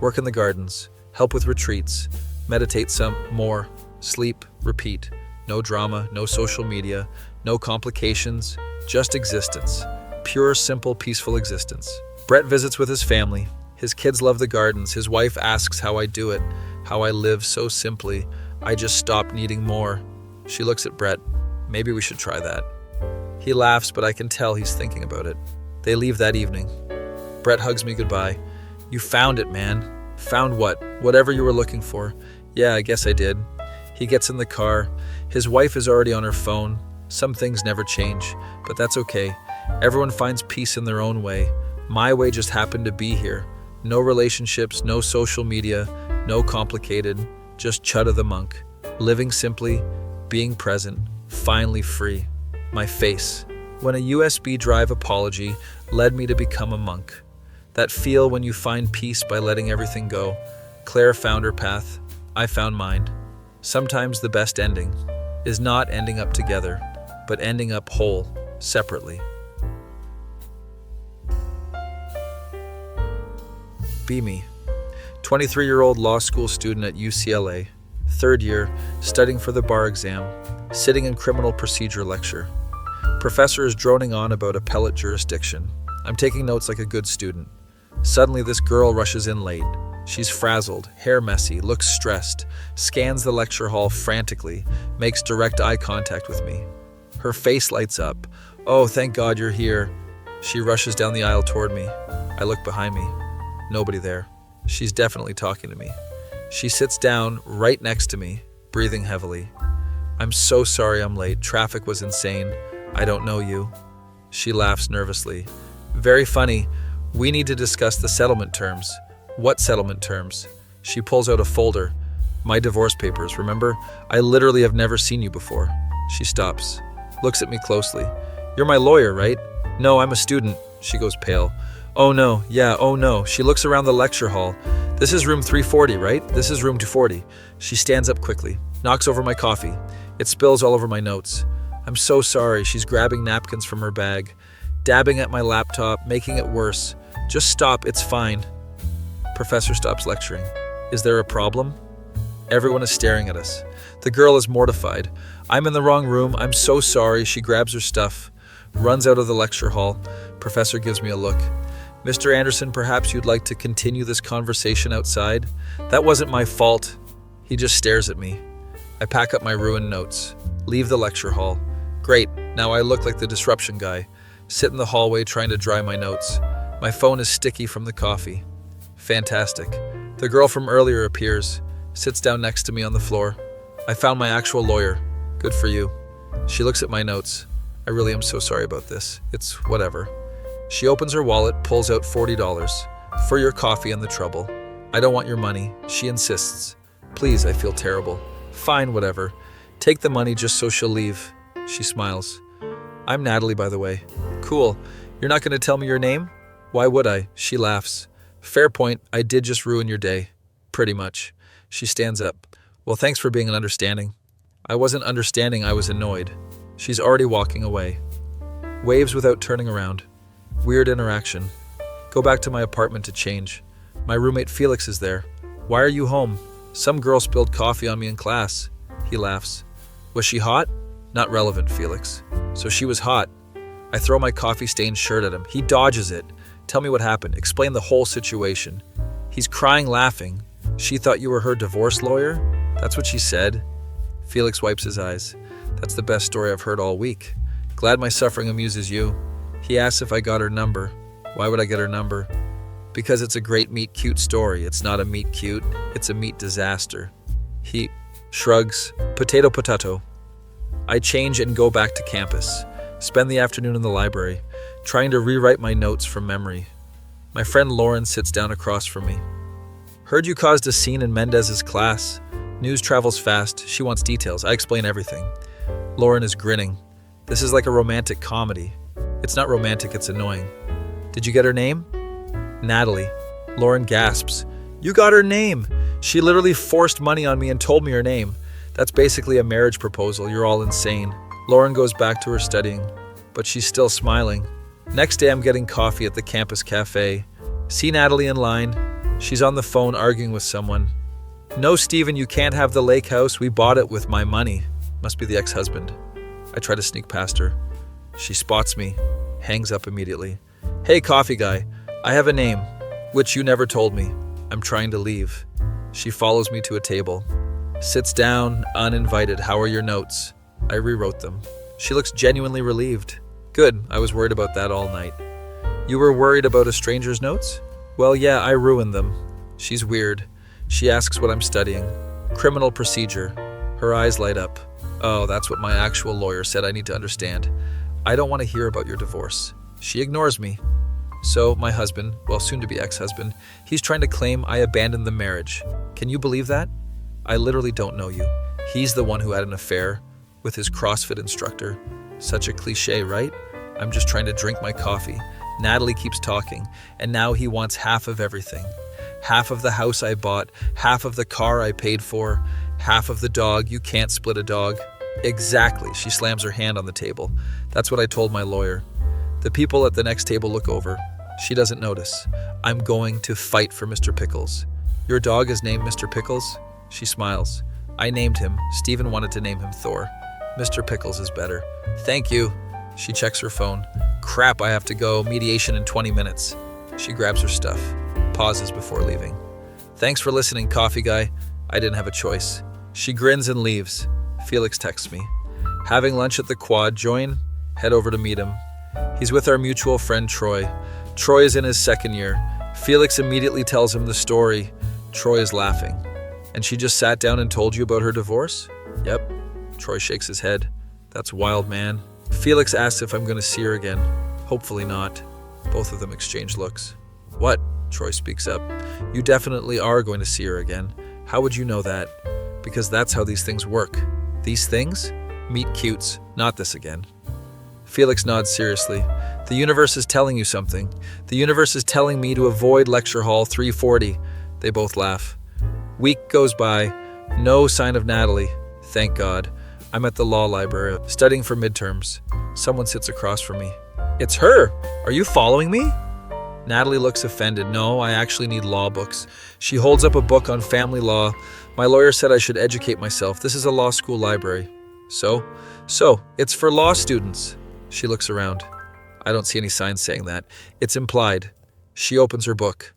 work in the gardens, help with retreats, meditate some more, sleep, repeat. No drama, no social media, no complications, just existence. Pure, simple, peaceful existence. Brett visits with his family. His kids love the gardens. His wife asks how I do it, how I live so simply. I just stopped needing more. She looks at Brett. Maybe we should try that. He laughs, but I can tell he's thinking about it. They leave that evening. Brett hugs me goodbye. You found it, man. Found what? Whatever you were looking for. Yeah, I guess I did. He gets in the car. His wife is already on her phone. Some things never change, but that's okay. Everyone finds peace in their own way. My way just happened to be here. No relationships, no social media, no complicated, just Chudda the monk. Living simply, being present, finally free. My face. When a USB drive apology led me to become a monk. That feel when you find peace by letting everything go. Claire found her path. I found mine. Sometimes the best ending is not ending up together, but ending up whole, separately. Be me. 23-year-old law school student at UCLA, third year, studying for the bar exam, sitting in criminal procedure lecture. Professor is droning on about appellate jurisdiction. I'm taking notes like a good student. Suddenly this girl rushes in late. She's frazzled, hair messy, looks stressed, scans the lecture hall frantically, makes direct eye contact with me. Her face lights up. "Oh, thank God you're here." She rushes down the aisle toward me. I look behind me. Nobody there. She's definitely talking to me. She sits down right next to me, breathing heavily. "I'm so sorry I'm late. Traffic was insane. I don't know you." She laughs nervously. "Very funny. We need to discuss the settlement terms." "What settlement terms?" She pulls out a folder. "My divorce papers, remember? I literally have never seen you before." She stops, looks at me closely. "You're my lawyer, right?" "No, I'm a student." She goes pale. "Oh no, yeah, oh no." She looks around the lecture hall. "This is room 340, right? This is room 240. She stands up quickly, knocks over my coffee. It spills all over my notes. "I'm so sorry." She's grabbing napkins from her bag, dabbing at my laptop, making it worse. "Just stop, it's fine." Professor stops lecturing. "Is there a problem?" Everyone is staring at us. The girl is mortified. "I'm in the wrong room. I'm so sorry." She grabs her stuff, runs out of the lecture hall. Professor gives me a look. "Mr. Anderson, perhaps you'd like to continue this conversation outside?" "That wasn't my fault." He just stares at me. I pack up my ruined notes, leave the lecture hall. Great, now I look like the disruption guy. Sit in the hallway trying to dry my notes. My phone is sticky from the coffee. Fantastic. The girl from earlier appears, sits down next to me on the floor. "I found my actual lawyer." "Good for you." She looks at my notes. "I really am so sorry about this. It's whatever." She opens her wallet, pulls out $40. "For your coffee and the trouble." "I don't want your money." She insists. "Please, I feel terrible." "Fine, whatever. Take the money just so she'll leave." She smiles. "I'm Natalie, by the way." "Cool. You're not going to tell me your name?" "Why would I?" She laughs. "Fair point. I did just ruin your day." "Pretty much." She stands up. "Well, thanks for being understanding." I wasn't understanding, I was annoyed. She's already walking away. Waves without turning around. Weird interaction. Go back to my apartment to change. My roommate Felix is there. "Why are you home?" "Some girl spilled coffee on me in class." He laughs. "Was she hot?" "Not relevant, Felix." "So she was hot." I throw my coffee-stained shirt at him. He dodges it. "Tell me what happened. Explain the whole situation." He's crying, laughing. "She thought you were her divorce lawyer?" "That's what she said." Felix wipes his eyes. "That's the best story I've heard all week. Glad my suffering amuses you." He asks if I got her number. Why would I get her number? Because it's a great meet-cute story. It's not a meet-cute, it's a meet disaster. He shrugs. Potato, potato. I change and go back to campus. Spend the afternoon in the library, trying to rewrite my notes from memory. My friend Lauren sits down across from me. "Heard you caused a scene in Mendez's class. News travels fast. She wants details. I explain everything." Lauren is grinning. "This is like a romantic comedy." "It's not romantic, it's annoying." "Did you get her name?" "Natalie." Lauren gasps. "You got her name!" "She literally forced money on me and told me her name." "That's basically a marriage proposal. You're all insane." Lauren goes back to her studying, but she's still smiling. Next day I'm getting coffee at the campus cafe. See Natalie in line. She's on the phone arguing with someone. "No, Steven, you can't have the lake house. We bought it with my money." Must be the ex-husband. I try to sneak past her. She spots me, hangs up immediately. "Hey, coffee guy, I have a name, which you never told me. I'm trying to leave." She follows me to a table. Sits down, uninvited. "How are your notes?" I rewrote them. She looks genuinely relieved. "Good, I was worried about that all night." "You were worried about a stranger's notes?" "Well, yeah, I ruined them." She's weird. She asks what I'm studying. Criminal procedure. Her eyes light up. Oh, that's what my actual lawyer said I need to understand. I don't want to hear about your divorce. She ignores me. So, my husband, well, soon-to-be ex-husband, he's trying to claim I abandoned the marriage. Can you believe that? I literally don't know you. He's the one who had an affair with his CrossFit instructor. Such a cliche, right? I'm just trying to drink my coffee. Natalie keeps talking, and now he wants half of everything. Half of the house I bought, half of the car I paid for, half of the dog. You can't split a dog. Exactly. She slams her hand on the table. That's what I told my lawyer. The people at the next table look over. She doesn't notice. I'm going to fight for Mr. Pickles. Your dog is named Mr. Pickles? She smiles. I named him. Stephen wanted to name him Thor. Mr. Pickles is better. Thank you. She checks her phone. Crap, I have to go. Mediation in 20 minutes. She grabs her stuff. Pauses before leaving. Thanks for listening, coffee guy. I didn't have a choice. She grins and leaves. Felix texts me. Having lunch at the quad, join? Head over to meet him. He's with our mutual friend Troy. Troy is in his second year. Felix immediately tells him the story. Troy is laughing. And she just sat down and told you about her divorce? Yep. Troy shakes his head. That's wild, man. Felix asks if I'm going to see her again. Hopefully not. Both of them exchange looks. What? Troy speaks up. You definitely are going to see her again. How would you know that? Because that's how these things work. These things? Meet cutes. Not this again. Felix nods seriously. The universe is telling you something. The universe is telling me to avoid lecture hall 340. They both laugh. Week goes by. No sign of Natalie. Thank God. I'm at the law library, studying for midterms. Someone sits across from me. It's her! Are you following me? Natalie looks offended. No, I actually need law books. She holds up a book on family law. My lawyer said I should educate myself. This is a law school library. So, it's for law students. She looks around. I don't see any signs saying that. It's implied. She opens her book.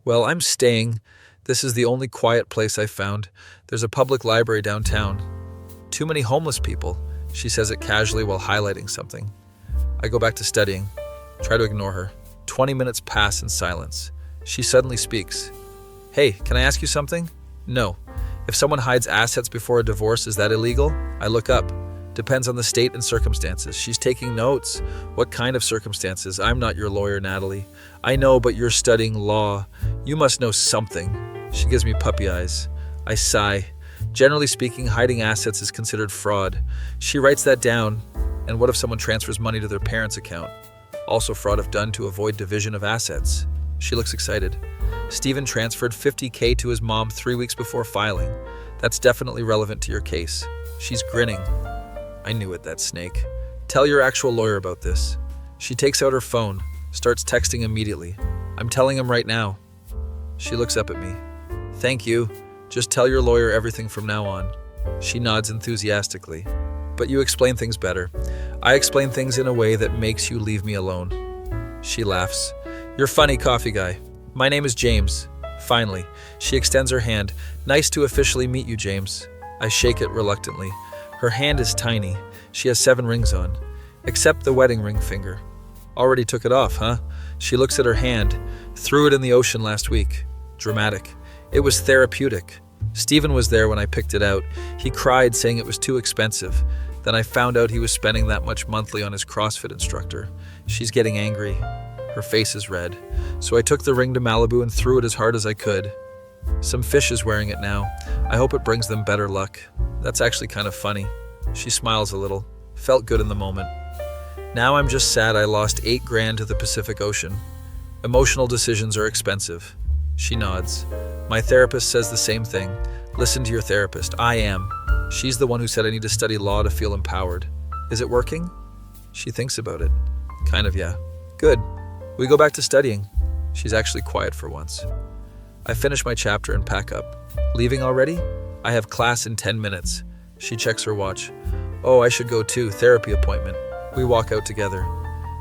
Well, I'm staying. This is the only quiet place I've found. There's a public library downtown. Too many homeless people. She says it casually while highlighting something. I go back to studying. Try to ignore her. 20 minutes pass in silence. She suddenly speaks. Hey, can I ask you something? No. If someone hides assets before a divorce, is that illegal? I look up. Depends on the state and circumstances. She's taking notes. What kind of circumstances? I'm not your lawyer, Natalie. I know, but you're studying law. You must know something. She gives me puppy eyes. I sigh. Generally speaking, hiding assets is considered fraud. She writes that down. And what if someone transfers money to their parents' account? Also fraud if done to avoid division of assets. She looks excited. Stephen transferred $50K to his mom 3 weeks before filing. That's definitely relevant to your case. She's grinning. I knew it, that snake. Tell your actual lawyer about this. She takes out her phone, starts texting immediately. I'm telling him right now. She looks up at me. Thank you. Just tell your lawyer everything from now on. She nods enthusiastically. But you explain things better. I explain things in a way that makes you leave me alone. She laughs. You're funny, coffee guy. My name is James. Finally, she extends her hand. Nice to officially meet you, James. I shake it reluctantly. Her hand is tiny. She has 7 rings on, except the wedding ring finger. Already took it off, huh? She looks at her hand. Threw it in the ocean last week. Dramatic. It was therapeutic. Stephen was there when I picked it out. He cried, saying it was too expensive. Then I found out he was spending that much monthly on his CrossFit instructor. She's getting angry. Her face is red. So I took the ring to Malibu and threw it as hard as I could. Some fish is wearing it now. I hope it brings them better luck. That's actually kind of funny. She smiles a little. Felt good in the moment. Now I'm just sad I lost $8,000 to the Pacific Ocean. Emotional decisions are expensive. She nods. My therapist says the same thing. Listen to your therapist. I am. She's the one who said I need to study law to feel empowered. Is it working? She thinks about it. Kind of, yeah. Good. We go back to studying. She's actually quiet for once. I finish my chapter and pack up. Leaving already? I have class in 10 minutes. She checks her watch. Oh, I should go too. Therapy appointment. We walk out together.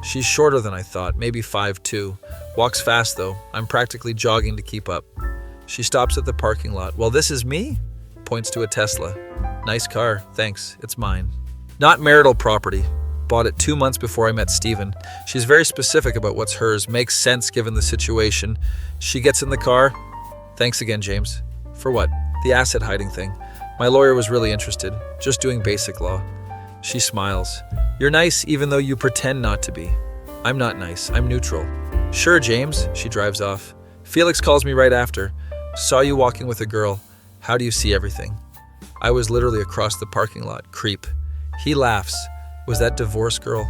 She's shorter than I thought, maybe 5'2". Walks fast though. I'm practically jogging to keep up. She stops at the parking lot. Well, this is me? Points to a Tesla. Nice car, thanks. It's mine. Not marital property. Bought it 2 months before I met Stephen. She's very specific about what's hers. Makes sense given the situation. She gets in the car. Thanks again, James. For what? The asset hiding thing. My lawyer was really interested, just doing basic law. She smiles. You're nice even though you pretend not to be. I'm not nice, I'm neutral. Sure, James, she drives off. Felix calls me right after. Saw you walking with a girl. How do you see everything? I was literally across the parking lot, creep. He laughs. Was that divorce girl?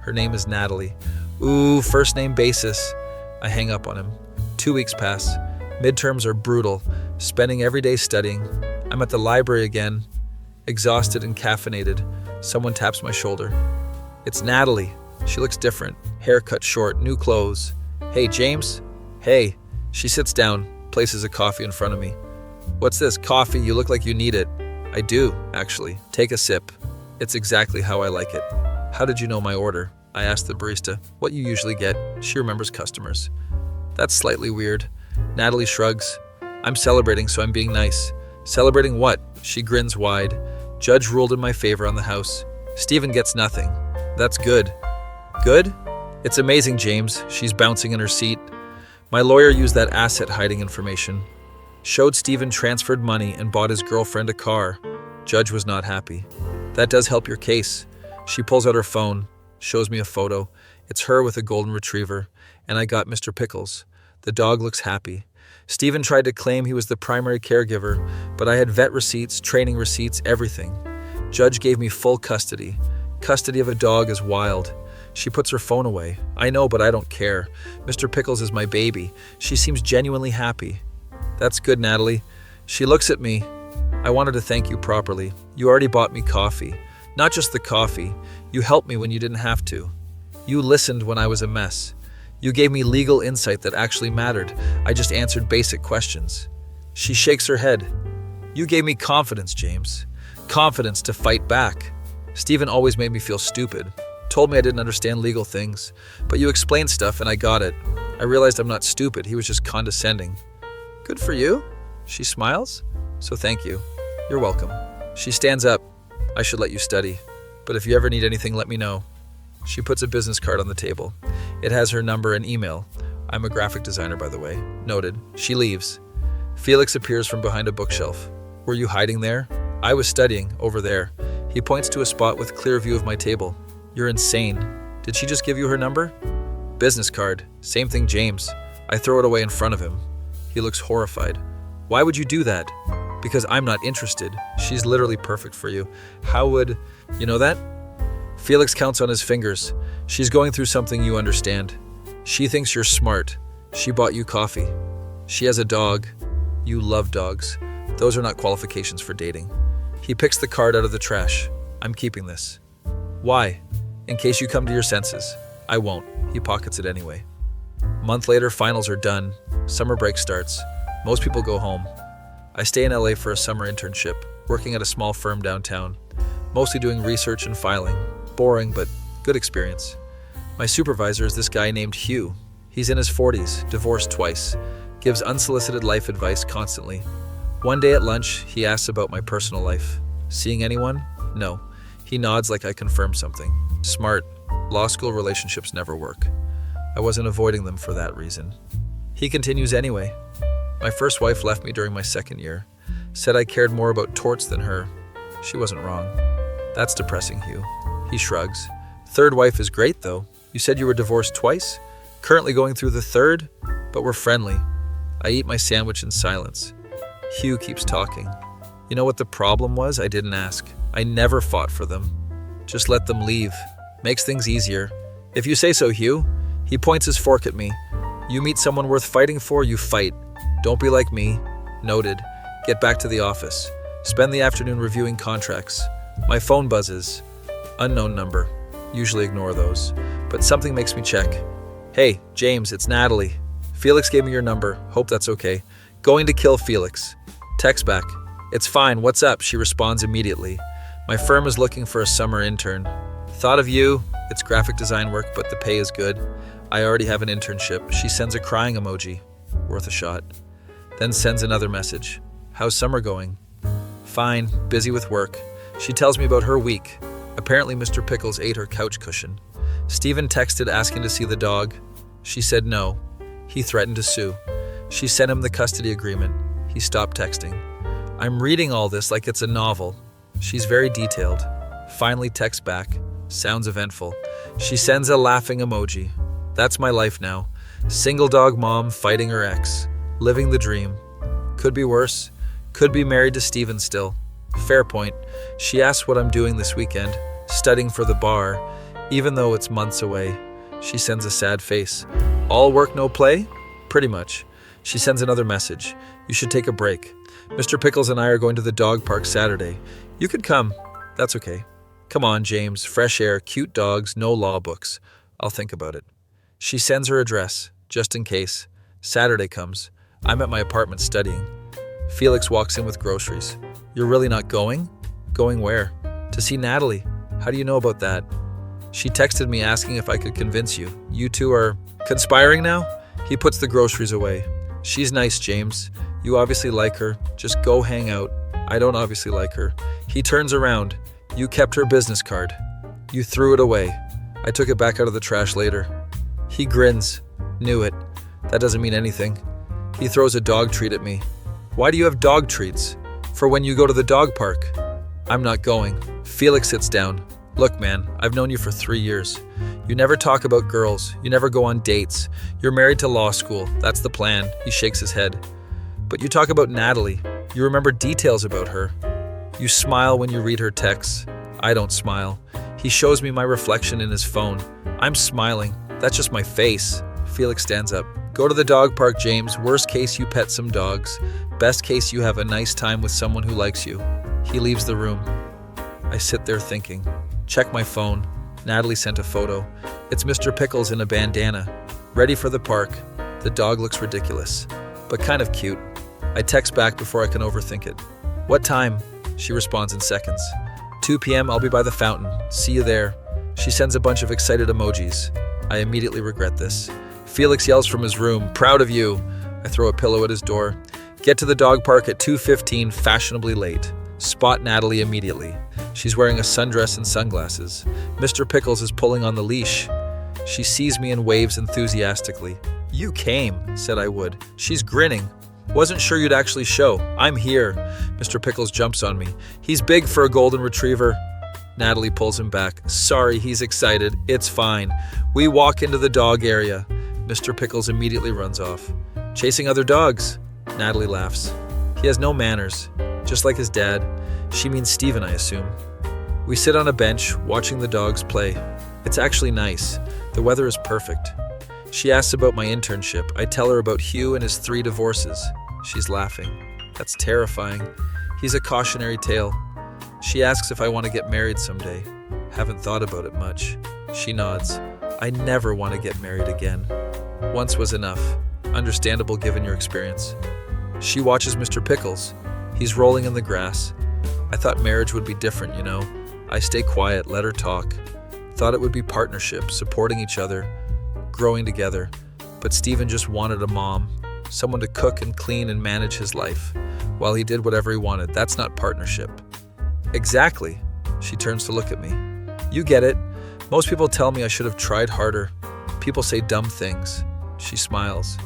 Her name is Natalie. Ooh, first name basis. I hang up on him. 2 weeks pass. Midterms are brutal. Spending every day studying. I'm at the library again. Exhausted and caffeinated. Someone taps my shoulder. It's Natalie. She looks different. Hair cut short, new clothes. Hey, James? Hey. She sits down, places a coffee in front of me. What's this? Coffee? You look like you need it. I do, actually. Take a sip. It's exactly how I like it. How did you know my order? I asked the barista. What you usually get. She remembers customers. That's slightly weird. Natalie shrugs. I'm celebrating, so I'm being nice. Celebrating what? She grins wide. Judge ruled in my favor on the house. Stephen gets nothing. That's good. Good? It's amazing, James. She's bouncing in her seat. My lawyer used that asset hiding information. Showed Stephen transferred money and bought his girlfriend a car. Judge was not happy. That does help your case. She pulls out her phone, shows me a photo. It's her with a golden retriever, and I got Mr. Pickles. The dog looks happy. Stephen tried to claim he was the primary caregiver, but I had vet receipts, training receipts, everything. Judge gave me full custody. Custody of a dog is wild. She puts her phone away. I know, but I don't care. Mr. Pickles is my baby. She seems genuinely happy. That's good, Natalie. She looks at me. I wanted to thank you properly. You already bought me coffee. Not just the coffee. You helped me when you didn't have to. You listened when I was a mess. You gave me legal insight that actually mattered. I just answered basic questions. She shakes her head. You gave me confidence, James. Confidence to fight back. Stephen always made me feel stupid. Told me I didn't understand legal things. But you explained stuff and I got it. I realized I'm not stupid. He was just condescending. Good for you. She smiles. So thank you. You're welcome. She stands up. I should let you study. But if you ever need anything, let me know. She puts a business card on the table. It has her number and email. I'm a graphic designer, by the way. Noted. She leaves. Felix appears from behind a bookshelf. Were you hiding there? I was studying, over there. He points to a spot with clear view of my table. You're insane. Did she just give you her number? Business card. Same thing, James. I throw it away in front of him. He looks horrified. Why would you do that? Because I'm not interested. She's literally perfect for you. How would... You know that? Felix counts on his fingers. She's going through something you understand. She thinks you're smart. She bought you coffee. She has a dog. You love dogs. Those are not qualifications for dating. He picks the card out of the trash. I'm keeping this. Why? In case you come to your senses. I won't. He pockets it anyway. Month later, finals are done. Summer break starts. Most people go home. I stay in LA for a summer internship, working at a small firm downtown, mostly doing research and filing. Boring, but good experience. My supervisor is this guy named Hugh. He's in his 40s, divorced twice, gives unsolicited life advice constantly. One day at lunch, he asks about my personal life. Seeing anyone? No. He nods like I confirmed something. Smart. Law school relationships never work. I wasn't avoiding them for that reason. He continues anyway. My first wife left me during my second year. Said I cared more about torts than her. She wasn't wrong. That's depressing, Hugh. He shrugs. Third wife is great, though. You said you were divorced twice? Currently going through the third? But we're friendly. I eat my sandwich in silence. Hugh keeps talking. You know what the problem was? I didn't ask. I never fought for them. Just let them leave. Makes things easier. If you say so, Hugh. He points his fork at me. You meet someone worth fighting for, you fight. Don't be like me. Noted. Get back to the office. Spend the afternoon reviewing contracts. My phone buzzes. Unknown number. Usually ignore those. But something makes me check. Hey, James, it's Natalie. Felix gave me your number. Hope that's okay. Going to kill Felix. Text back. It's fine. What's up? She responds immediately. My firm is looking for a summer intern. Thought of you. It's graphic design work, but the pay is good. I already have an internship. She sends a crying emoji. Worth a shot. Then sends another message. How's summer going? Fine. Busy with work. She tells me about her week. Apparently Mr. Pickles ate her couch cushion. Stephen texted asking to see the dog. She said no. He threatened to sue. She sent him the custody agreement. He stopped texting. I'm reading all this like it's a novel. She's very detailed. Finally texts back. Sounds eventful. She sends a laughing emoji. That's my life now. Single dog mom fighting her ex. Living the dream. Could be worse. Could be married to Steven still. Fair point. She asks what I'm doing this weekend. Studying for the bar. Even though it's months away. She sends a sad face. All work, no play? Pretty much. She sends another message. You should take a break. Mr. Pickles and I are going to the dog park Saturday. You could come. That's okay. Come on, James. Fresh air, cute dogs, no law books. I'll think about it. She sends her address, just in case. Saturday comes. I'm at my apartment studying. Felix walks in with groceries. You're really not going? Going where? To see Natalie. How do you know about that? She texted me asking if I could convince you. You two are conspiring now? He puts the groceries away. She's nice, James. You obviously like her. Just go hang out. I don't obviously like her. He turns around. You kept her business card. You threw it away. I took it back out of the trash later. He grins. Knew it. That doesn't mean anything. He throws a dog treat at me. Why do you have dog treats? For when you go to the dog park. I'm not going. Felix sits down. Look, man, I've known you for 3 years. You never talk about girls. You never go on dates. You're married to law school. That's the plan. He shakes his head. But you talk about Natalie. You remember details about her. You smile when you read her texts. I don't smile. He shows me my reflection in his phone. I'm smiling. That's just my face. Felix stands up. Go to the dog park, James. Worst case, you pet some dogs. Best case, you have a nice time with someone who likes you. He leaves the room. I sit there thinking. Check my phone. Natalie sent a photo. It's Mr. Pickles in a bandana. Ready for the park. The dog looks ridiculous, but kind of cute. I text back before I can overthink it. What time? She responds in seconds. 2 p.m. I'll be by the fountain. See you there. She sends a bunch of excited emojis. I immediately regret this. Felix yells from his room, proud of you. I throw a pillow at his door. Get to the dog park at 2:15, fashionably late. Spot Natalie immediately. She's wearing a sundress and sunglasses. Mr. Pickles is pulling on the leash. She sees me and waves enthusiastically. You came, said I would. She's grinning. Wasn't sure you'd actually show. I'm here. Mr. Pickles jumps on me. He's big for a golden retriever. Natalie pulls him back. Sorry, he's excited. It's fine. We walk into the dog area. Mr. Pickles immediately runs off. Chasing other dogs. Natalie laughs. He has no manners. Just like his dad. She means Steven, I assume. We sit on a bench, watching the dogs play. It's actually nice. The weather is perfect. She asks about my internship. I tell her about Hugh and his 3 divorces. She's laughing. That's terrifying. He's a cautionary tale. She asks if I want to get married someday. Haven't thought about it much. She nods. I never want to get married again. Once was enough. Understandable given your experience. She watches Mr. Pickles. He's rolling in the grass. I thought marriage would be different, you know. I stay quiet, let her talk. Thought it would be partnership, supporting each other, growing together. But Steven just wanted a mom, someone to cook and clean and manage his life, while he did whatever he wanted. That's not partnership. Exactly. She turns to look at me. You get it. Most people tell me I should have tried harder. People say dumb things. She smiles.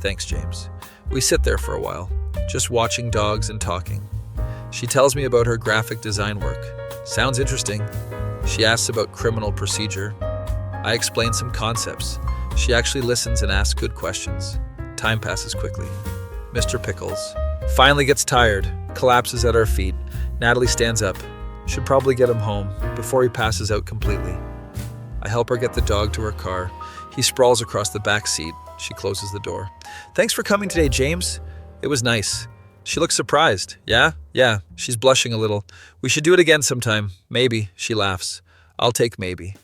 Thanks, James. We sit there for a while, just watching dogs and talking. She tells me about her graphic design work. Sounds interesting. She asks about criminal procedure. I explain some concepts. She actually listens and asks good questions. Time passes quickly. Mr. Pickles finally gets tired, collapses at our feet. Natalie stands up. Should probably get him home before he passes out completely. I help her get the dog to her car. He sprawls across the back seat. She closes the door. Thanks for coming today, James. It was nice. She looks surprised. Yeah, she's blushing a little. We should do it again sometime. Maybe, she laughs. I'll take maybe.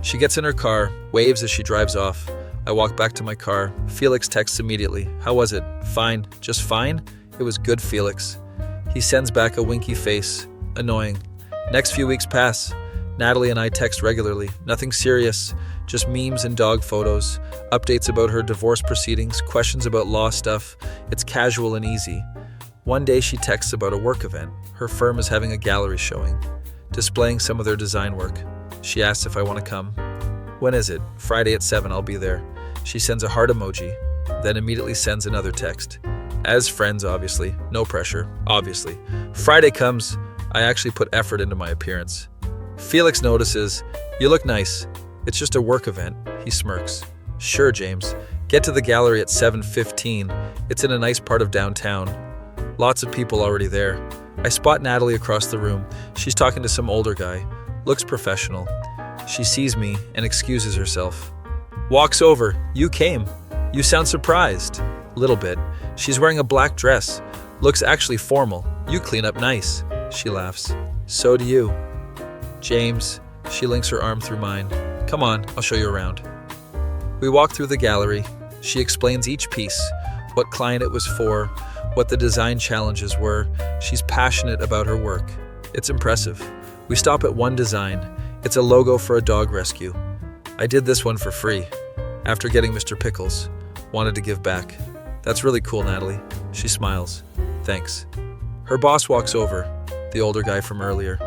She gets in her car, waves as she drives off. I walk back to my car. Felix texts immediately. How was it? Fine. Just fine? It was good, Felix. He sends back a winky face. Annoying. Next few weeks pass. Natalie and I text regularly. Nothing serious. Just memes and dog photos. Updates about her divorce proceedings. Questions about law stuff. It's casual and easy. One day she texts about a work event. Her firm is having a gallery showing, displaying some of their design work. She asks if I want to come. When is it? Friday at 7, I'll be there. She sends a heart emoji, then immediately sends another text. As friends, obviously. No pressure, obviously. Friday comes, I actually put effort into my appearance. Felix notices, "You look nice. It's just a work event," he smirks. "Sure, James. Get to the gallery at 7:15. It's in a nice part of downtown. Lots of people already there." I spot Natalie across the room. She's talking to some older guy. Looks professional. She sees me and excuses herself. Walks over. "You came. You sound surprised." Little bit. She's wearing a black dress. Looks actually formal. "You clean up nice." She laughs. "So do you." "James." She links her arm through mine. "Come on, I'll show you around." We walk through the gallery. She explains each piece, what client it was for, what the design challenges were. She's passionate about her work. It's impressive. We stop at one design. It's a logo for a dog rescue. I did this one for free. After getting Mr. Pickles, wanted to give back. "That's really cool, Natalie." She smiles. "Thanks." Her boss walks over, the older guy from earlier.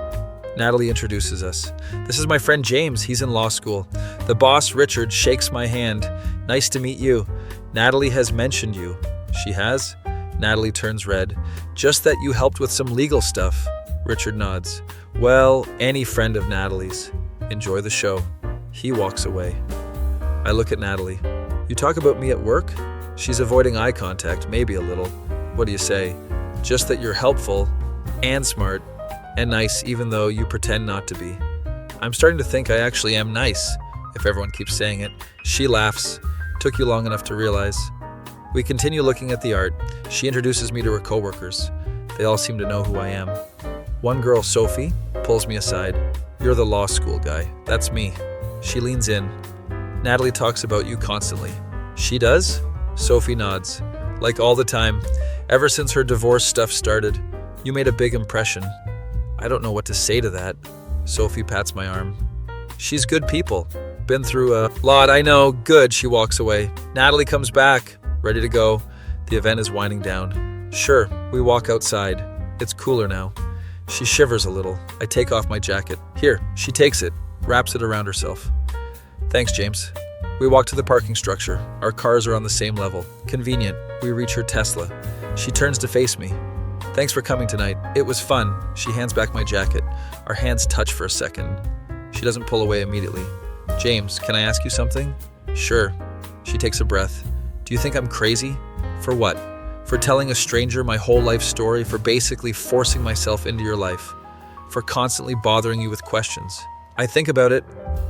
Natalie introduces us. "This is my friend James, he's in law school." The boss, Richard, shakes my hand. "Nice to meet you. Natalie has mentioned you." "She has?" Natalie turns red. "Just that you helped with some legal stuff." Richard nods. "Well, any friend of Natalie's. Enjoy the show." He walks away. I look at Natalie. "You talk about me at work?" She's avoiding eye contact, maybe a little. "What do you say?" "Just that you're helpful and smart and nice even though you pretend not to be." I'm starting to think I actually am nice, if everyone keeps saying it. She laughs. "Took you long enough to realize." We continue looking at the art. She introduces me to her coworkers. They all seem to know who I am. One girl, Sophie, pulls me aside. "You're the law school guy." "That's me." She leans in. "Natalie talks about you constantly." "She does?" Sophie nods. "Like all the time. Ever since her divorce stuff started. You made a big impression." I don't know what to say to that. Sophie pats my arm. "She's good people. Been through a lot, I know." "Good." She walks away. Natalie comes back, ready to go. The event is winding down. "Sure." We walk outside. It's cooler now. She shivers a little. I take off my jacket. "Here." She takes it, wraps it around herself. "Thanks, James." We walk to the parking structure. Our cars are on the same level. Convenient. We reach her Tesla. She turns to face me. "Thanks for coming tonight. It was fun." She hands back my jacket. Our hands touch for a second. She doesn't pull away immediately. "James, can I ask you something?" "Sure." She takes a breath. "Do you think I'm crazy?" "For what?" "For telling a stranger my whole life story, for basically forcing myself into your life, for constantly bothering you with questions." I think about it.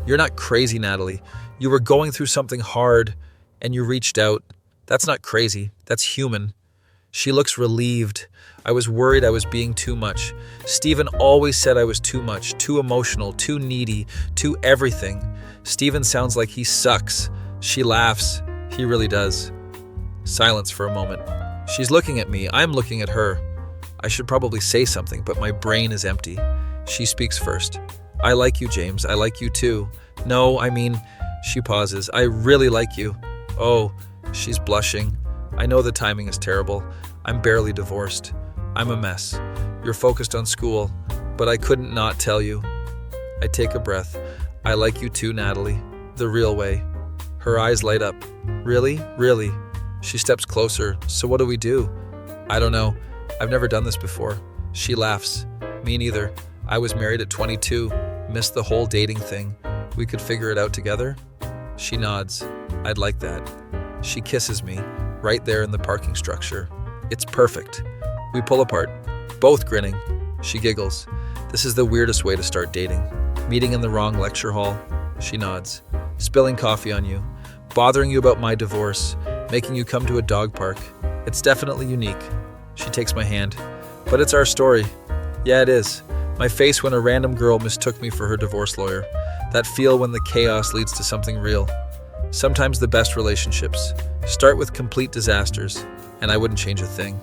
You're not crazy, Natalie. You were going through something hard, and you reached out. That's not crazy. That's human. She looks relieved. I was worried I was being too much. Stephen always said I was too much, too emotional, too needy, too everything. Stephen sounds like he sucks. She laughs. He really does. Silence for a moment. She's looking at me. I'm looking at her. I should probably say something, but my brain is empty. She speaks first. "I like you, James. I like you too." "No, I mean," she pauses. "I really like you." "Oh," she's blushing. "I know the timing is terrible. I'm barely divorced. I'm a mess. You're focused on school, but I couldn't not tell you." I take a breath. "I like you too, Natalie. The real way." Her eyes light up. "Really? Really?" She steps closer. "So what do we do?" "I don't know. I've never done this before." She laughs. "Me neither. I was married at 22. Missed the whole dating thing. We could figure it out together?" She nods. "I'd like that." She kisses me, right there in the parking structure. It's perfect. We pull apart, both grinning. She giggles. "This is the weirdest way to start dating. Meeting in the wrong lecture hall." She nods. "Spilling coffee on you. Bothering you about my divorce. Making you come to a dog park. It's definitely unique." She takes my hand. "But it's our story." "Yeah, it is. My face when a random girl mistook me for her divorce lawyer. That feel when the chaos leads to something real. Sometimes the best relationships start with complete disasters, and I wouldn't change a thing."